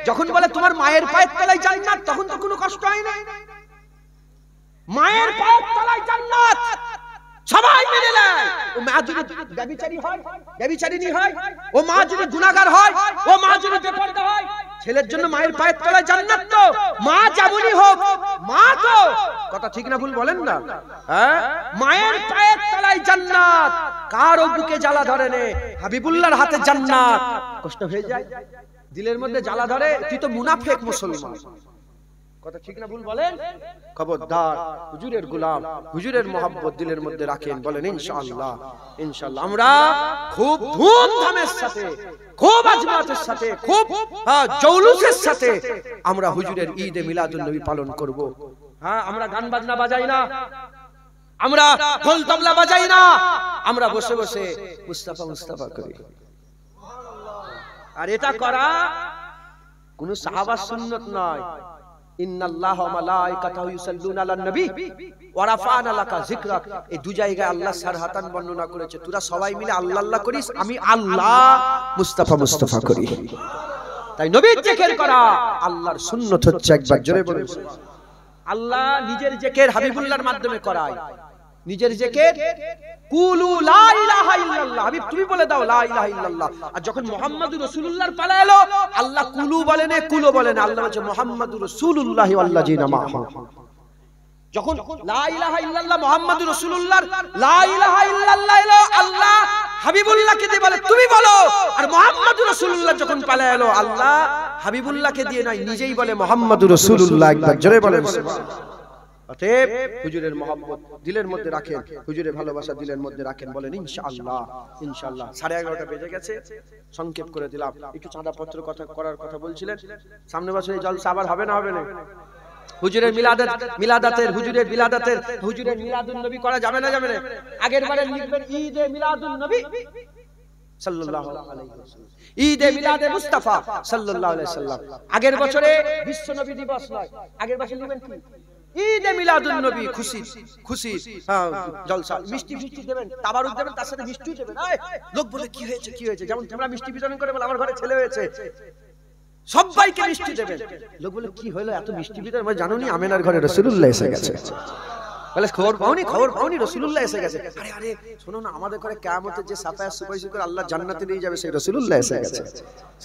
যখন বলে তোমার মায়ের পায়ের তলায় জান্নাত, তখন তো কোনো কষ্ট হয় না। মায়ের পায়ের তলায় জান্নাত সবাই মেনে নেয়। ও মা যদি ব্যভিচারী হয়, ব্যভিচারিণী হয়, ও মা যদি গুনাহগার হয়, ও মা যদি বেপরদা হয়, ছেলের জন্য মায়ের পায়ের তলায় জান্নাত। তো মা যেমনই হোক, মা তো, কথা ঠিক না ভুল বলেন না? হ্যাঁ, মায়ের পায়ের তলায় জান্নাত। কার বুকে জ্বালা ধরে নে, হাবিবুল্লাহর হাতে জান্নাত। কষ্ট হয়ে যায়, দিলের মধ্যে জ্বালা ধরে, তুই তো মুনাফিক মুসলমান। কথা ঠিক না ভুল বলেন? খবরদার, হুজুরের গোলাম, হুজুরের মহব্বত দিলের মধ্যে রাখেন। বলেন ইনশাআল্লাহ। ইনশাআল্লাহ আমরা খুব ধুমধামের সাথে, খুব আজমাতের সাথে, খুব জৌলুসের সাথে আমরা হুজুরের ঈদে মিলাদুন নবী পালন করব। হ্যাঁ, আমরা গান বাজনা বাজাই না, আমরা ঢোল তবলা বাজাই না, আমরা বসে বসে মুস্তাফা মুস্তাফা করি। আর এটা করা কোন সাহাবার সুন্নাত নয়। ইন্নাল্লাহা ওয়া মালাইকাতাহু ইউসাল্লুনা আলান নবী ওয়া রাফা'না লাকা যিকরাক। এই দুই জায়গায় আল্লাহ সারহাতান বর্ণনা করেছে, তোরা সবাই মিলে আল্লাহ আল্লাহ করিস, আমি আল্লাহ মুস্তাফা মুস্তাফা করি। তাই নবীর জিকির করা আল্লাহর সুন্নাত হচ্ছে। একবার জোরে বলুন সুবহানাল্লাহ। আল্লাহ নিজের জিকির হাবিবুল্লাহর মাধ্যমে করায়। নিজের জিকির কুলু লা ইলাহা ইল্লাল্লাহ, হাবিব তুমি বলে দাও লা ইলাহা ইল্লাল্লাহ। আর যখন মুহাম্মাদুর রাসূলুল্লাহর পালা এলো, আল্লাহ কুলু বলেন, কুলো বলেন, আল্লাহ বলেছে মুহাম্মাদুর রাসূলুল্লাহি ওয়াল্লাযিনা মাআহু। যখন লা ইলাহা ইল্লাল্লাহ মুহাম্মাদুর রাসূলুল্লাহর লা ইলাহা ইল্লাল্লাহ এলো, আল্লাহ হাবিবুল্লাহকে দিয়ে বলে তুমি বলো। আর মুহাম্মাদুর রাসূলুল্লাহ যখন পালা এলো, আল্লাহ হাবিবুল্লাহকে দিয়ে নয়, নিজেই বলে মুহাম্মাদুর রাসূলুল্লাহ। একবার জোরে বলেন সুবহানাল্লাহ। অতএব হুজুরের মহব্বত দিলের মধ্যে রাখেন, হুজুরের ভালোবাসা দিলের মধ্যে রাখেন। বলেন ইনশাআল্লাহ। ইনশাআল্লাহ 11:30 বেজে গেছে, সংক্ষেপ করে দিলাম। একটু চাঁদাপত্র কথা করার কথা বলছিলেন, সামনে বছর এই জলসা আবার হবে না? হবে না? হুজুরের মিলাদাতের হুজুরের বিলাদাতের হুজুরের মিলাদুন নবী করা যাবে না? যাবে না? আগের বারে লিখবেন ঈদে মিলাদুন নবী সাল্লাল্লাহু আলাইহি ওয়াসাল্লাম, ঈদে মিলাদে মুস্তাফা সাল্লাল্লাহু আলাইহি ওয়াসাল্লাম। আগের বছরে বিশ্ব নবী দিবস নয়, আগের বছর লিখবেন কি ঈদে মিলাদুন নবী। খুশি খুশি জলসা, মিষ্টি ফিষ্টি দেবেন, তাবারুক দেবেন, তার সাথে মিষ্টিও দেবেন। লোক বলে কি হয়েছে কি হয়েছে, যেমন তোমরা মিষ্টি বিতরণ করে বলে আমার ঘরে ছেলে হয়েছে, সবাইকে মিষ্টি দেবেন। লোক বলে কি হলো এত মিষ্টি বিতরণ? জানোনি আমেনার ঘরে রাসূলুল্লাহ এসে গেছে। বলে খবর পাওনি? খবর পাওনি, রাসূলুল্লাহ এসে গেছে। আরে আরে শোনো না, আমাদের ঘরে কিয়ামতের যে সাফায়া সুপারিশ করে আল্লাহ জান্নাতে নিয়ে যাবে, সেই রাসূলুল্লাহ এসে গেছে।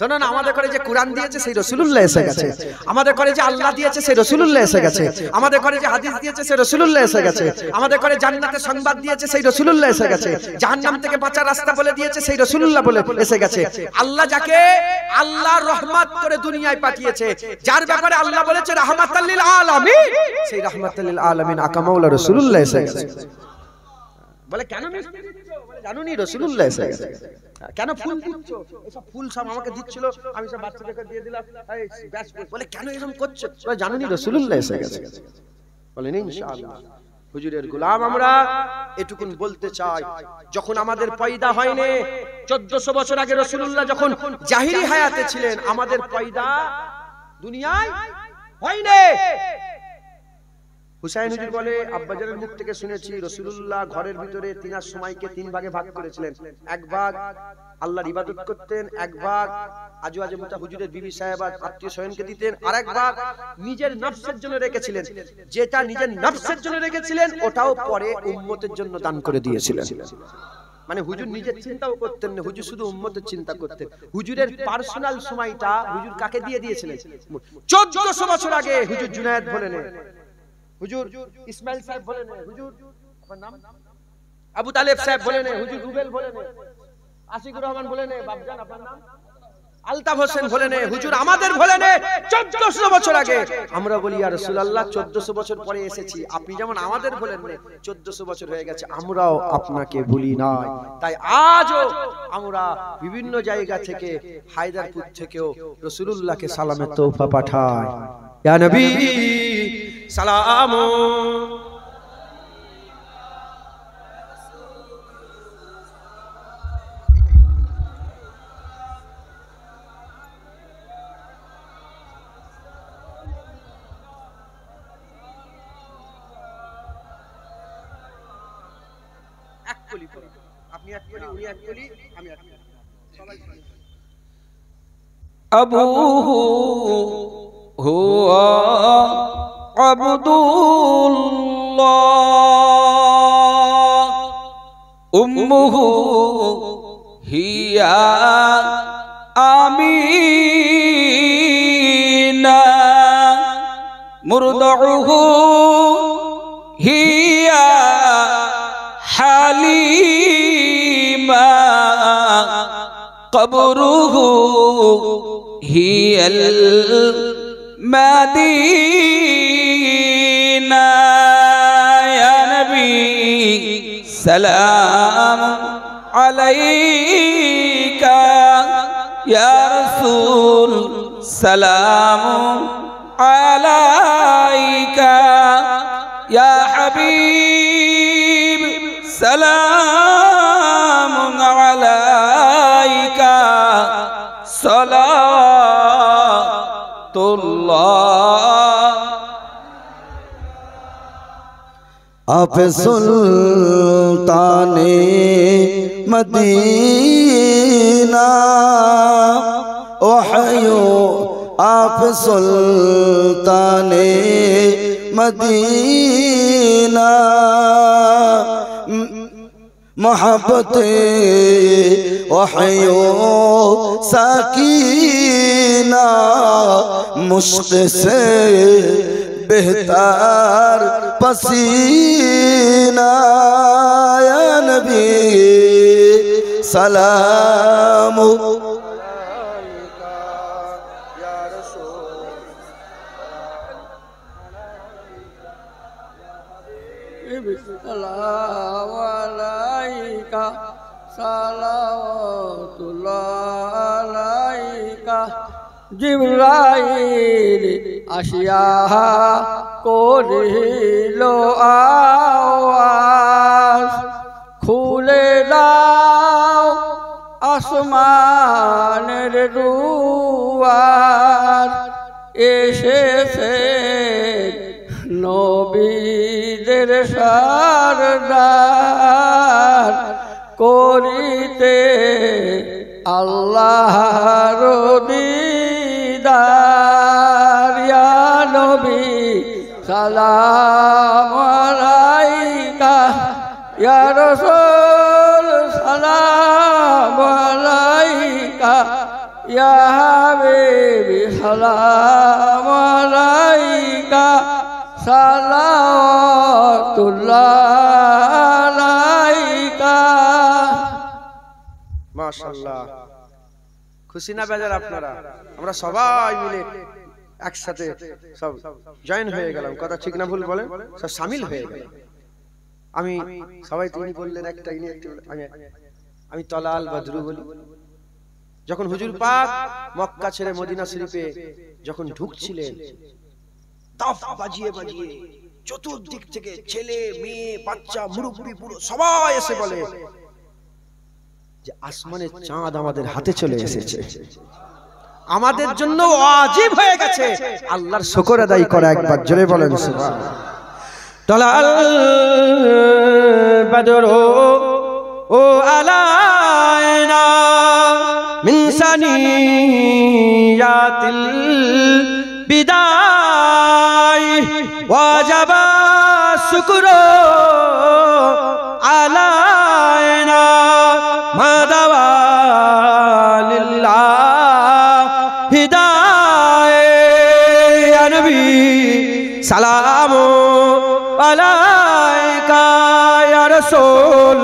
শোনো না, আমাদের ঘরে যে কুরআন দিয়েছে সেই রাসূলুল্লাহ এসে গেছে। আমাদের ঘরে যে আল্লাহ দিয়েছে সেই রাসূলুল্লাহ এসে গেছে। আমাদের ঘরে যে হাদিস দিয়েছে সেই রাসূলুল্লাহ এসে গেছে। আমাদের ঘরে জান্নাতের সংবাদ দিয়েছে সেই রাসূলুল্লাহ এসে গেছে। জাহান্নাম থেকে বাঁচার রাস্তা বলে দিয়েছে সেই রাসূলুল্লাহ বলে এসে গেছে। আল্লাহ যাকে আল্লাহর রহমত করে দুনিয়ায় পাঠিয়েছে, যার ব্যাপারে আল্লাহ বলেছে রাহমাতাল লিল আলামিন, সেই রাহমাতাল লিল আলামিন আকা মাওলা রাসূলুল্লাহ এসে গেছে। বলে কেন মিষ্টি দিচ্ছ? বলে জানোনি রাসূলুল্লাহ এসে গেছে। কেন ফুল দিচ্ছ? এসব ফুল সব আমাকে দিচ্ছিল, আমি সব বাচ্চাদেরকে দিয়ে দিলাম। এই ব্যাস। বলে কেন এরকম করছো? বলে জানোনি রাসূলুল্লাহ এসে গেছে। বলেন ইনশাআল্লাহ। হুজুরের গোলাম আমরা এটুকুন বলতে চাই, যখন আমাদের পয়দা হয়নি, 1400 বছর আগে রাসূলুল্লাহ যখন জাহিরি হায়াতে ছিলেন, আমাদের পয়দা দুনিয়ায় হয়নি। হুসাইন হুজুর বলে, আব্বাজানের মুখ থেকে শুনেছি রাসূলুল্লাহ ঘরের ভিতরে তিনার সময়কে 3 ভাগে ভাগ করেছিলেন। এক ভাগ আল্লাহর ইবাদত করতেন, এক ভাগ আজওয়াজে মুতা হুজুরের বিবি সাহেবা আত্মীয় স্বজনকে দিতেন, আর এক ভাগ নিজের নফসের জন্য রেখেছিলেন। যেটা নিজের নফসের জন্য রেখেছিলেন ওটাও পরে উম্মতের জন্য দান করে দিয়েছিলেন। মানে হুজুর নিজের চিন্তাও করতেন না, হুজুর শুধু উম্মতের চিন্তা করতেন। হুজুরের পার্সোনাল সময়টা হুজুর কাকে দিয়ে দিয়েছিলেন? 1400 বছর আগে হুজুর জুনায়েদ বলেন, হুজুর ইসমাইল সাহেব বলেন, হুজুর আপনার নাম আবু তালেব সাহেব বলেন, হুজুর রুবেল বলেন, আশিকুর রহমান বলেন, বাবজান আপনার নাম আলতাফ হোসেন বলেন, হুজুর আমাদের বলেন 1400 বছর আগে। আমরা বলি ইয়া রাসূলুল্লাহ 1400 বছর পরে এসেছি, আপনি যেমন আমাদের বলেন 1400 বছর হয়ে গেছে, আমরাও আপনাকে ভুলি নাই। তাই আজও আমরা বিভিন্ন জায়গা থেকে, হায়দারপুর থেকেও রাসূলুল্লাহকে সালামের তোহফা পাঠাই। ইয়া নবী সালাম। আবুহু হুয়া আবদুল্লাহ উম্মুহু হিয়া আমিনা মুরদউহু হিয়া হালিমা কবরুহু হিয়াল মাদিনা। ইয়া নবী সালাম আলাইকা, ইয়া রাসূল সালাম আলাইকা, ইয়া হাবিব সালাম আলাইকা, সালাতুল্লাহ। आप सुल्ताने मदीना ओहयो, आप सुल्ताने मदीना मोहब्बते ओहयो साकीना मुश्क से बेहतर पसीना। या नबी सलाम আলাইকা সালাওয়াতুল্লাহ আলাইকা। জিবরাইল আসিয়া করিল আওয়াজ, খুলে দাও আসমানের দুয়ার, এসেছে নবীদের সরদার, করিতে আল্লাহর দিদার। ইয়া নবী সালাম আলাইকা, ইয়া রাসূল সালাম আলাইকা, ইয়া হাবিবি সালাম আলাইকা, সালাওয়াতুল্লাহ আলাইকা। মাশাআল্লাহ, খুশি না বেজার আপনারা? আমরা সবাই মিলে একসাথে সব জয়েন হয়ে গেলাম, কথা ঠিক না ভুল বলেন? সব শামিল হয়ে গেলাম। আমি সবাই তিনি বললেন একটা, ইনি একটা, আমি তলাল বদরু বলি। যখন হুজুর পাক মক্কা ছেড়ে মদিনা শরীফে যখন ঢুকছিলেন, তাফ বাজিয়ে বাজিয়ে চতুর্দিক থেকে ছেলে মেয়ে বাচ্চা মুরব্বি বুড়ো সবাই এসে বলে যে আসমানের চাঁদ আমাদের হাতে চলে এসেছে, আমাদের জন্য ওয়াজিব হয়ে গেছে আল্লাহর শুকর আদায় করা। একবার জোরে বলেন সুবহানাল্লাহ। তলাল বদরু ও আলাইনা মিন সানিয়াতিল বিদায় ওয়াজাবা শুকরু আলাইনা মাদাওয়া লিল্লাহ হিদায়ে ইয়া নবী সালামু আলাইকা ইয়া রাসূল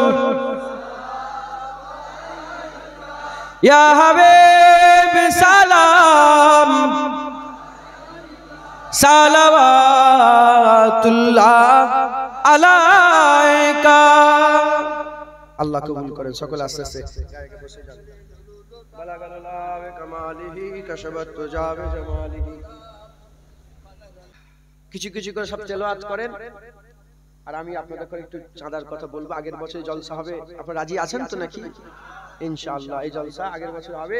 ইয়া হাবিব সালাম সালাওয়াতুল্লাহ আলাইকা। আল্লাহ কবুল করেন। সকলে আস্তে আস্তে জায়গায় বসে যান। বালাগাল্লাহ কামালিহি কাশাবাত তুজাবে জামালিহি। কিছু কিছু করে সব তেলাওয়াত করেন আর আমি আপনাদের করে একটু চাঁদার কথা বলবো। আগের বছর জলসা হবে, আপনারা রাজি আছেন তো নাকি? ইনশাআল্লাহ এই জলসা আগের বছর হবে।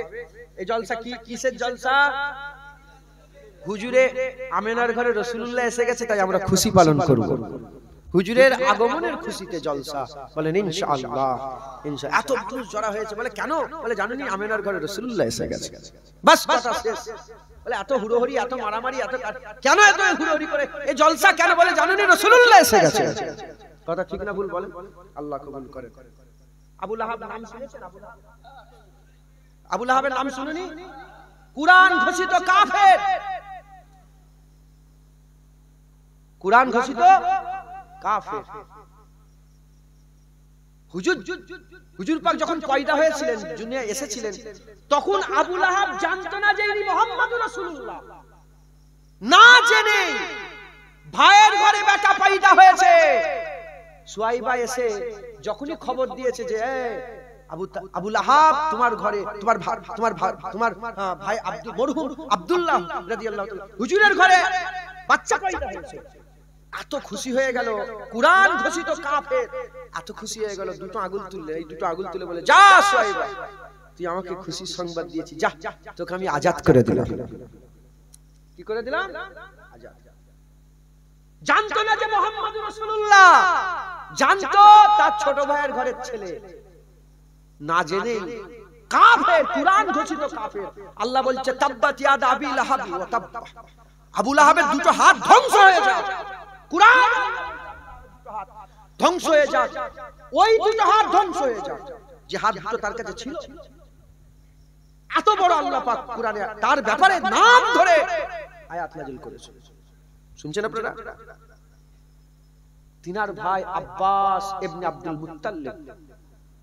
এই জলসা কি কিসের জলসা? হুজুরে আমেনার ঘরে রাসূলুল্লাহ এসে গেছে, তাই আমরা খুশি পালন করব। হুজুরের আগমনের খুশিতে জলসা। বলেন ইনশাআল্লাহ। ইনশাআল্লাহ। এত মানুষ জড়া হয়েছে, বলে কেন? বলে জানেনই আমেনার ঘরে রাসূলুল্লাহ এসে গেছে। বাস কথা শেষ। বলে এত হুড়োহুড়ি, এত মারামারি, এত কেন এত হুড়োহুড়ি করে এই জলসা কেন? বলে জানেনই রাসূলুল্লাহ এসে গেছে। কথা ঠিক না ভুল বলেন? আল্লাহ কবুল করে। আবু লাহাব নাম শুনেছেন? আবু লাহাবের নাম শুনেনি? কুরআন ঘোষিত কাফের, কুরআন ঘোষিত কাফের। হুজুর পাক যখন পয়দা হয়েছিলেন, দুনিয়া এসেছিলেন, তখন আবু লাহাব জানতো না যে ইনি মুহাম্মদুর রাসূলুল্লাহ। না জেনে ভাইয়ের ঘরে বেটা পয়দা হয়েছে। সুয়াইবা এসে যখনই খবর দিয়েছে যে আবু লাহাব তোমার ঘরে, তোমার ভাই মরহুম আব্দুল্লাহ রাদিয়াল্লাহু তাআলা হুজুরের ঘরে বাচ্চা পয়দা হয়েছে, এত খুশি হয়ে গেল। কুরআন ঘোষিত কাফের এত খুশি হয়ে গেল, দুটো আঙুল তুললে, এই দুটো আঙুল তুলে বলে, যা সুয়াইবা, তুই আমাকে খুশির সংবাদ দিয়েছিস, যা তোকে আমি আজাদ করে দিলাম। কি করে দিলাম? আজাদ। জানতো না যে মুহাম্মদুর রাসূলুল্লাহ, জানতো তার ছোট ভাইয়ের ঘরের ছেলে। না জেনে কাফের, কুরআন ঘোষিত কাফের। আল্লাহ বলছে তাব্বাত ইয়াদা আবি লাহাব ওয়া তাব্বা, আবু লাহাবের দুটো হাত ধ্বংস হয়ে যাক। কুরআন ধ্বংস হয়ে যাক, ওই দুটো হাত ধ্বংস হয়ে যাক যে হাত দুটো তার কাছে ছিল। এত বড় আল্লাহ পাক কুরআনে তার ব্যাপারে নাম ধরে আয়াত নাযিল করেছে। শুনছেন আপনারা? তিনার ভাই আব্বাস ইবনে আব্দুল মুত্তালিব,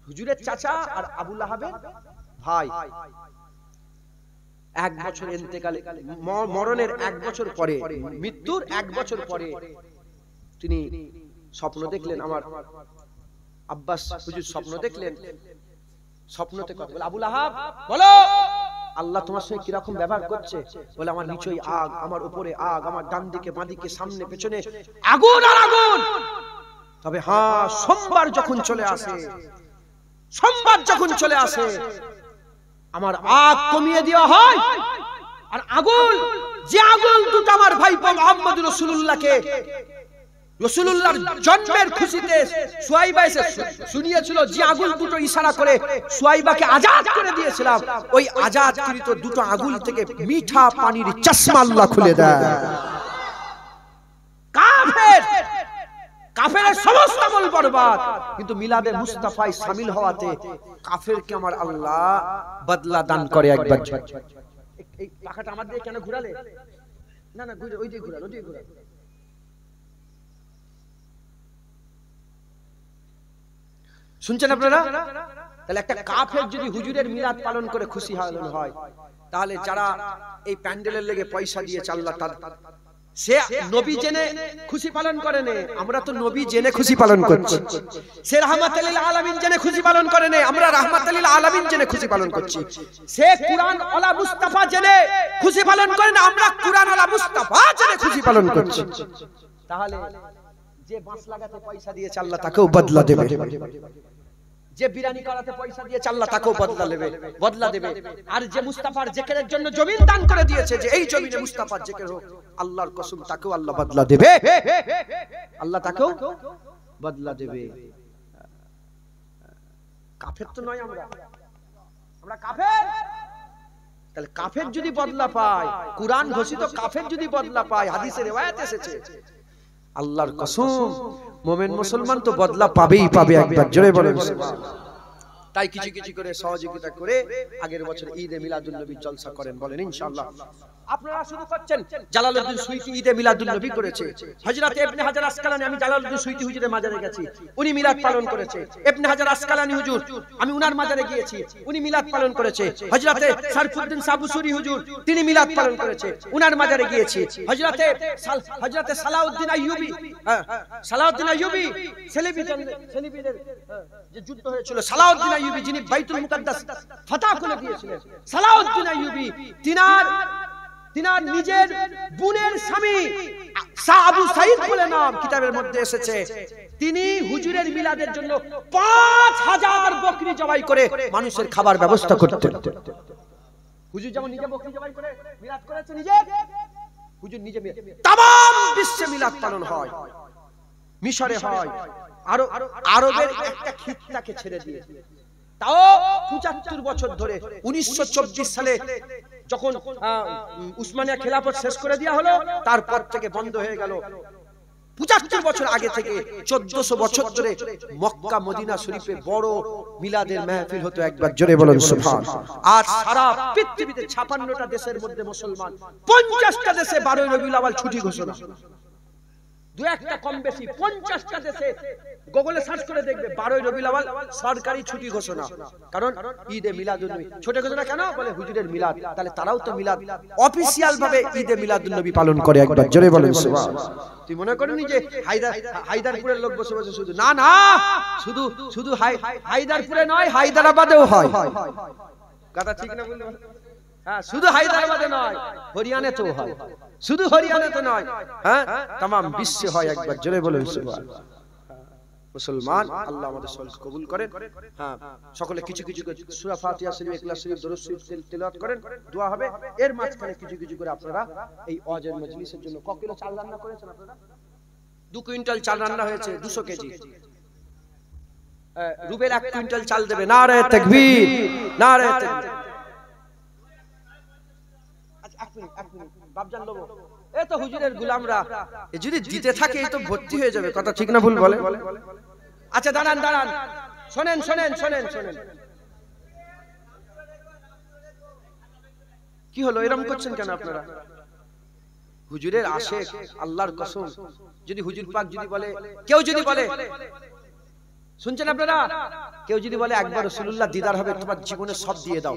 হুজুরের চাচা আর আবু লাহাবের ভাই, এক বছর ইন্তেকালে, মরণের এক বছর পরে, মৃত্যুর এক বছর পরে তিনি স্বপ্ন দেখলেন। আমার আব্বাস হুজুর স্বপ্ন দেখলেন। স্বপ্নতে কথা বলে, আবু লাহাব বলো আল্লাহ তোমার সঙ্গে কিরকম ব্যবহার করছে? বলে আমার নিচেই আগ, আমার উপরে আগ, আমার ডান দিকে বাঁ দিকে সামনে পেছনে আগুন আর আগুন। তবে হ্যাঁ, সোমবার যখন চলে আসে, সোমবার যখন চলে আসে আমার আগ কমিয়ে দেওয়া হয়, আর আগুন, যে আগুন দুটো আমার ভাইপো মুহাম্মদ রাসূলুল্লাহকে, রাসূলুল্লাহর জন্মের খুশিতে সুয়াইবা এসে শুনিয়েছিল, যে আগুন দুটো ইশারা করে সুয়াইবাকে আজাদ করে দিয়েছিলাম, ওই আজাদকৃত দুটো আগুন থেকে মিঠা পানির চশমা আল্লাহ খুলে দেয়। কাফের, কাফেরের সমস্ত আমল বরবাদ, কিন্তু মিলাদে মুস্তাফায় শামিল হওয়াতে কাফেরকে আমার আল্লাহ বদলা দান করে। একবার এই পাখাটা আমার দিয়ে কেন ঘুরালে? না না, ওই দিকে ঘুরাল, ওই দিকে ঘুরাল। শুনছেন আপনারা? তাহলে একটা কাফের যদি হুজুরের মিলাদ পালন করে খুশি হয়, তাহলে যারা এই প্যান্ডেলের লেগে পয়সা দিয়ে চাল্লা, তার সে নবী জেনে খুশি পালন করে নে, আমরা তো নবী জেনে খুশি পালন করছি। সে রাহমাতুল লিল আলামিন জেনে খুশি পালন করে নে, আমরা রাহমাতুল লিল আলামিন জেনে খুশি পালন করছি। সে কুরআন ওয়ালা মুস্তাফা জেনে খুশি পালন করে না, আমরা কুরআন ওয়ালা মুস্তাফা জেনে খুশি পালন করছি। তাহলে যে বাঁশ লাগাতে পয়সা দিয়ে আল্লাহ তাকেও বদলা দেবে, যে বিরানি করাতে পয়সা দিয়ে আল্লাহ তাকেও বদলা দেবে। আর যে মুস্তাফার জিকিরের জন্য জমিন দান করে দিয়েছে, যে এই জমিনে মুস্তাফার জিকির হোক, আল্লাহর কসম তাকেও আল্লাহ বদলা দেবে, আল্লাহ তাকেও বদলা দেবে। কাফের তো নয় আমরা, আমরা কাফের। তাহলে কাফের যদি বদলা পায়, কুরআন ঘোষিত কাফের যদি বদলা পায়, হাদিসে riwayat এসেছে, আল্লাহর কসম মুমিন মুসলমান তো বদলা পাবেই পাবে। একবার জোরে বলেন সুবহানাল্লাহ। তাই কিছু কিছু করে সহযোগিতা করে আগের বছর ঈদে মিলাদুন নবী জলসা করেন, বলেন ইনশাআল্লাহ। আপনারা শুরু করছেন, জালালউদ্দিন সুইতি ঈদে মিলাদুন নবী করেছে। হযরত ইবনে হাজার আসকালানী, আমি জালালউদ্দিন সুইতি হুজুরের মাজারে গেছি, উনি মিলাদ পালন করেছে। ইবনে হাজার আসকালানী হুজুর, আমি উনার মাজারে গিয়েছি, উনি মিলাদ পালন করেছে। হযরত সারফুদ্দিন সাবুসুরি হুজুর, তিনি মিলাদ পালন করেছে, উনার মাজারে গিয়েছি। হযরত সালাউদ্দিন আইয়ুবী, সালাউদ্দিন আইয়ুবী সেলিবিদের যে যুদ্ধ হয়েছিল, সালাউদ্দিন আইয়ুবী যিনি বাইতুল মুকাদ্দাস ফাতহ করে দিয়েছিলেন, সালাউদ্দিন আইয়ুবী তিনার নিজের বোনের স্বামী আবু সাঈদ বলে নাম কিতাবের মধ্যে এসেছে, তিনি হুজুরের মিলাদের জন্য 5000 বকরি জবাই করে মানুষের খাবার ব্যবস্থা করতেন। হুজুর যেমন নিজে বকরি জবাই করে মিলাদ করেছে, নিজে হুজুর নিজে তামাম বিশ্বে মিলাদ পালন হয়, মিশরে হয়, আরবের একটা খিত্তাকে ছেড়ে দিয়ে, তাও 75 বছর ধরে। 1924 সালে যখন উসমানিয়া খেলাফত শেষ করে দেওয়া হলো, তারপর থেকে বন্ধ হয়ে গেল। 75 বছর আগে থেকে 1400 বছর ধরে মক্কা মদিনা শরীফে বড় মিলাদের মাহফিল হতো, একবার জোরে বলুন সুবহান। আর সারা পৃথিবীতে 56টা দেশের মধ্যে মুসলমান, 50টা দেশে 12 রবিউল আউয়াল ছুটি ঘোষণা, দু একটা কম বেশি 50টা দেশে গুগলে সার্চ করে দেখবে 12 রবিউল আউয়াল সরকারি ছুটি ঘোষণা। কারণ ঈদে মিলাদুন নবী ছোট ঘোষণা কেন? বলে হুজুরের মিলাদ, তাহলে তারাও তো মিলাদ অফিশিয়াল ভাবে ঈদে মিলাদুন নবী পালন করে, একবার জোরে বলেন সুবহান। তুই মনে করনি যে হায়দারপুরের লোক বসে বসে শুধু, না না, শুধু হায়দারপুরে নয়, হায়দ্রাবাদেও হয়। কথা ঠিক না বললে? হ্যাঁ, শুধু হায়দ্রাবাদে নয়, হরিয়ানাতেও হয়, শুধু হরিয়ানাতে নয়, হ্যাঁ तमाम বিশ্বে হয়, একবার জোরে বলেন সুবহান। মুসলমান, আল্লাহ আমাদের সকলকে কবুল করেন। হ্যাঁ, সকলে কিছু কিছু করে সূরা ফাতিহা শরীফ, ইখলাস শরীফ, দরুদ শরীফ তেলাওয়াত করেন, দোয়া হবে। এর মাঝখানে কিছু কিছু করে আপনারা এই ওয়াজের মজলিসের জন্য ক কিলো চাল রান্না করেছেন আপনারা? 2 কুইন্টাল চাল রান্না হয়েছে, 200 কেজি। রুবেল 1 কুইন্টাল চাল দেবে। নারে তাকবীর, নারে তাকবীর। আচ্ছা, এক মিনিট বাপজান লোবো, এ তো হুজুরের গোলামরা, এ যদি দিতে থাকে এই তো ভর্তি হয়ে যাবে। কথা ঠিক না ভুল বলে? আচ্ছা দাঁড়ান, শোনেন। কি হলো, এরকম করছেন কেন আপনারা? হুজুরের আশিক, আল্লাহর কসম, যদি হুজুর পাক যদি বলে, কেউ যদি বলে, শুনছেন আপনারা, কেউ যদি বলে একবার রাসূলুল্লাহ দিদার হবে, তোমার জীবনে সব দিয়ে দাও,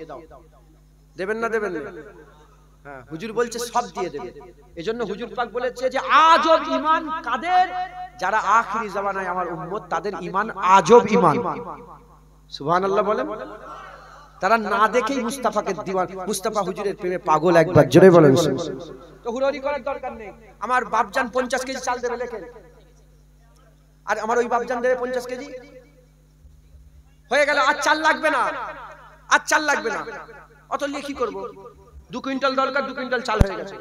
দেবেন না? দেবেন না? হ্যাঁ, হুজুর বলছে সব দিয়ে দেবে। এজন্য হুজুর পাক বলেছে যে আজব ঈমান কাদের? যারা আখিরি জামানায় আমার উম্মত, তাদের ঈমান আজব ঈমান। সুবহানাল্লাহ বলেন। তারা না দেখেই মুস্তাফাকে দিওয়ান, মুস্তাফা হুজুরের প্রেমে পাগল, একবার জোরে বলেন। তো হুড়োড়ি করার দরকার নেই। আমার বাপজান 50 কেজি চাল দেবে লেখেন, আর আমার ওই বাপজান দেবে 50 কেজি, হয়ে গেল। আর চাল লাগবে না, আর চাল লাগবে না, অত লিখি করব। 2 কুইন্টাল দরকার, 2 কুইন্টাল চাল হয়ে গেছে।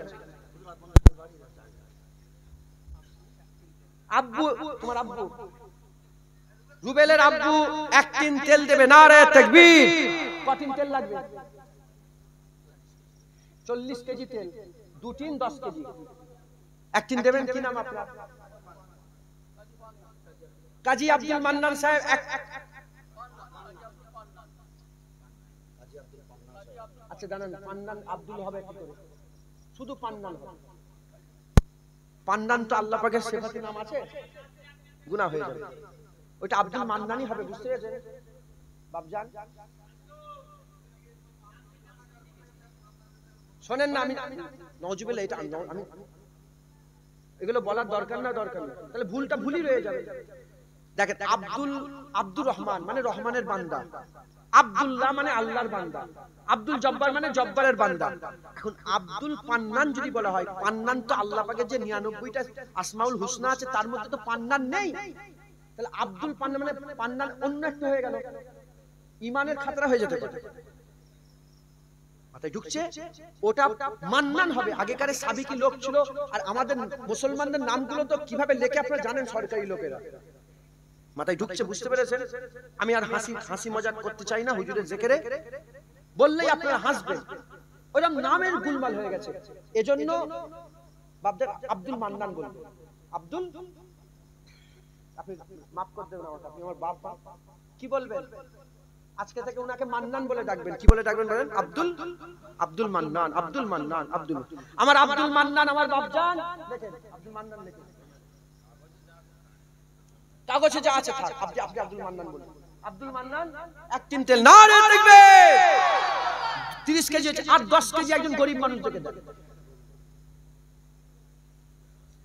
আব্বু, তোমার আব্বু, রুবেলের আব্বু 1 টিন তেল দেবে। নারে তাকবীর। কটিন তেল লাগবে? 40 কেজি তেল, 2 টিন 10 কেজি। 1 টিন দেবেন? কি নাম আপনার? কাজী আব্দুল মান্নান সাহেব। আচ্ছা জানেন পান্নান আব্দুল হবে কি করে? শুধু পান্নান হবে। পান্নান তো আল্লাহ পাকের সিফাতি নাম আছে, গুনাহ হয়ে যাবে। ওটা আব্দুল মান্নানই হবে, বুঝতে পেরেছেন বাপজান? শোনেন না, আমি নওজুবিল্লাহ, এটা আমি এগুলো বলার দরকার না, তাহলে ভুলটা ভুলই রয়ে যাবে। দেখেন, আব্দুর রহমান মানে রহমানের বান্দা, আব্দুল্লাহ মানে আল্লাহর বান্দা, আব্দুল জব্বার মানে জব্বারের বান্দা। এখন আব্দুল পান্নান যদি বলা হয়, পান্নান তো আল্লাহ পাকের যে 99টা আসমাউল হুসনা আছে, তার মধ্যে তো পান্নান নেই। তাহলে আব্দুল পান্নান মানে পান্নান অন্য একটা হয়ে গেল, ঈমানের খাতরা হয়ে যেতে পারে। মাথায় ঢুকছে? ওটা মান্নান হবে। আগেকার সাবিকি লোক ছিল, আর আমাদের মুসলমানদের নামগুলো তো কিভাবে লেখে আপনারা জানেন, সরকারি লোকেরা। মাথায় ঢুকছে? বুঝতে পেরেছেন? আমি আর হাসি মজাক করতে চাই না। হুজুরের জিকিরে বললেই আপনারা হাসবেন, ওরকম নামের গুলমাল হয়ে গেছে। এজন্য বাপদের আব্দুল মান্নান বলবেন। আব্দুল, আপনি মাফ করে দেবেন আমাকে, আপনি আমার বাপ। কি বলবেন? আজকে থেকে উনাকে মান্নান বলে ডাকবেন। কি বলে ডাকবেন বলেন? আব্দুল মান্নান, আব্দুল মান্নান, আব্দুল। আমার আব্দুল মান্নান আমার বাপজান, দেখেন আব্দুল মান্নান লেখেন, কাগজে যা আছে থাক, আপনি আব্দুল মান্নান বলেন। আব্দুল মান্নান এক তিন তেল, নারে তাকবীর। 30 কেজি আর 10 কেজি একজন গরিব মানুষ থেকে দেন।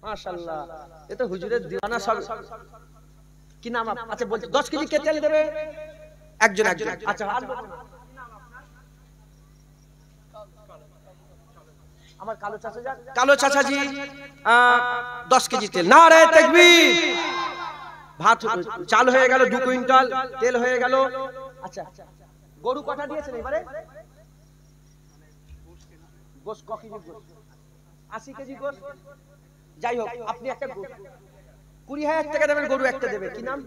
মাশাআল্লাহ, এটা হুজুরের দিওয়ানা সব। কি নাম? আচ্ছা বলছি 10 কেজি কে তেল দেবে? একজন। আচ্ছা আমার কালো চাচাজি 10 কেজি তেল, নারে তাকবীর। ভাত চাল হয়ে গেল 2 কুইন্টাল, তেল হয়ে গেল। আচ্ছা গরু কটা দিয়েছেন এবারে? গোশ ক কেজি? গোশ 80 কেজি গোশ। যাই হোক, আপনি একটা 20,000 টাকা দেবেন, গরু একটা দেবে। কি নাম?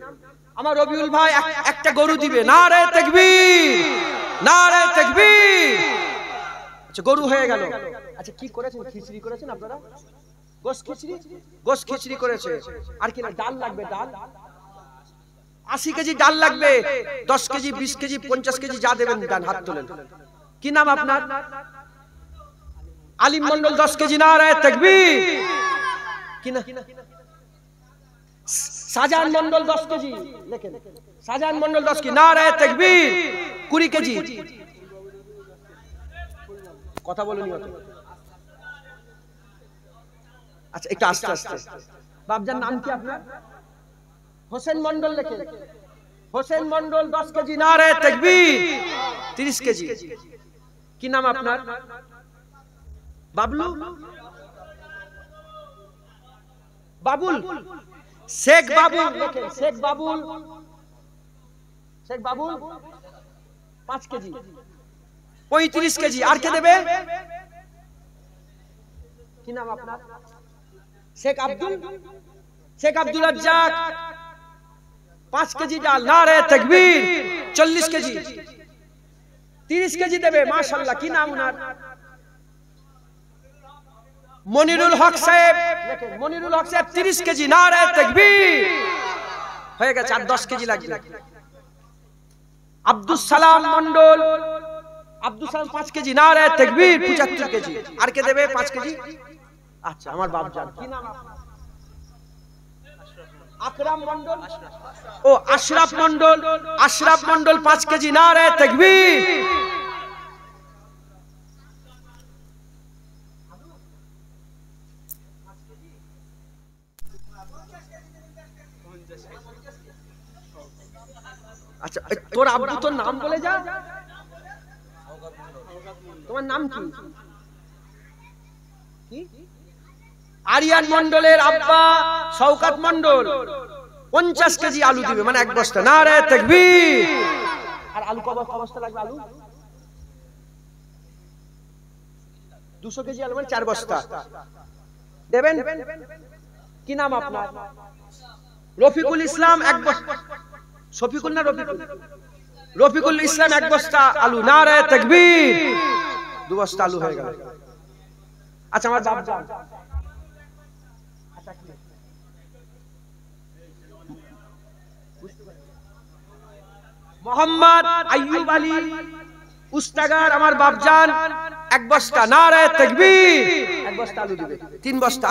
আমার রবিউল ভাই একটা গরু দিবে। নারে তাকবীর, নারে তাকবীর। আচ্ছা গরু হয়ে গেল। আচ্ছা কি করেছেন? খিচড়ি করেছেন আপনারা? গোশ খিচড়ি করেছে। আর কি না? ডাল লাগবে, ডাল 80 কেজি ডাল লাগবে। 10 কেজি 20 কেজি 50 কেজি যা দেবেন ডাল, হাত তোলেন। কি নাম আপনার? আলিম মন্ডল 10 কেজি, নারে তাকবীর। কি না? শাহজাহান মন্ডল 10 কেজি লেখেন, শাহজাহান মন্ডল 10 কেজি, নারে তাকবীর। 20 কেজি। কথা বলুন। আচ্ছা একটু আস্তে আস্তে। বাপজান নাম কি আপনার? হোসেন মন্ডল লেখেন, হোসেন মন্ডল 10 কেজি, নারে তাকবীর। 30 কেজি। কি নাম আপনার? বাবলু, বাবুল, শেখ বাবুল লেখেন, শেখ বাবুল, শেখ বাবুল 5 কেজি, 35 কেজি। আর কে দেবে? কি নাম আপনার? শেখ আব্দুল, শেখ আব্দুল রাজ্জাক 5 কেজি ডাল, নারে তাকবীর। 40 কেজি। 30 কেজি দেবে। মাশাআল্লাহ। কি নাম উনার? মনিরুল হক সাহেব লেখেন, মনিরুল হক সাহেব 30 কেজি, নারে তাকবীর। হয়ে গেছে। আর 10 কেজি লাগবে। আব্দুল সালাম মন্ডল, আব্দুল সালাম 5 কেজি, নারে তাকবীর। 75 কেজি। আর কে দেবে 5 কেজি? আচ্ছা আমার বাপজান। কি নাম? আকরাম মন্ডল, ও আশরাফ মন্ডল, আশরাফ মন্ডল 5 কেজি, নারে তাকবীর। আচ্ছা তোর আব্বু তোর নাম বলে যা। তোমার নাম কি? আরিয়ান মন্ডলের আব্বা শওকত মন্ডল 50 কেজি আলু দিবে, মানে 1 বস্তা, নারে তাকবীর। আর আলু কত বস্তা লাগবে? আলু 200 কেজি আলু, মানে 4 বস্তা দেবেন। কি নাম আপনার? রফিকুল ইসলাম 1 বস্তা। শফিকুল না রফিকুল? রফিকুল ইসলাম 1 বস্তা আলু, নারে তাকবীর। 2 বস্তা আলু হয়ে গেল। আচ্ছা আমার বাপজান মোহাম্মদ আইয়ুব আলী উস্তাগার, আমার বাপজান 1 বস্তা, নারে তাকবীর। 1 বস্তা আলু দিবে। 3 বস্তা।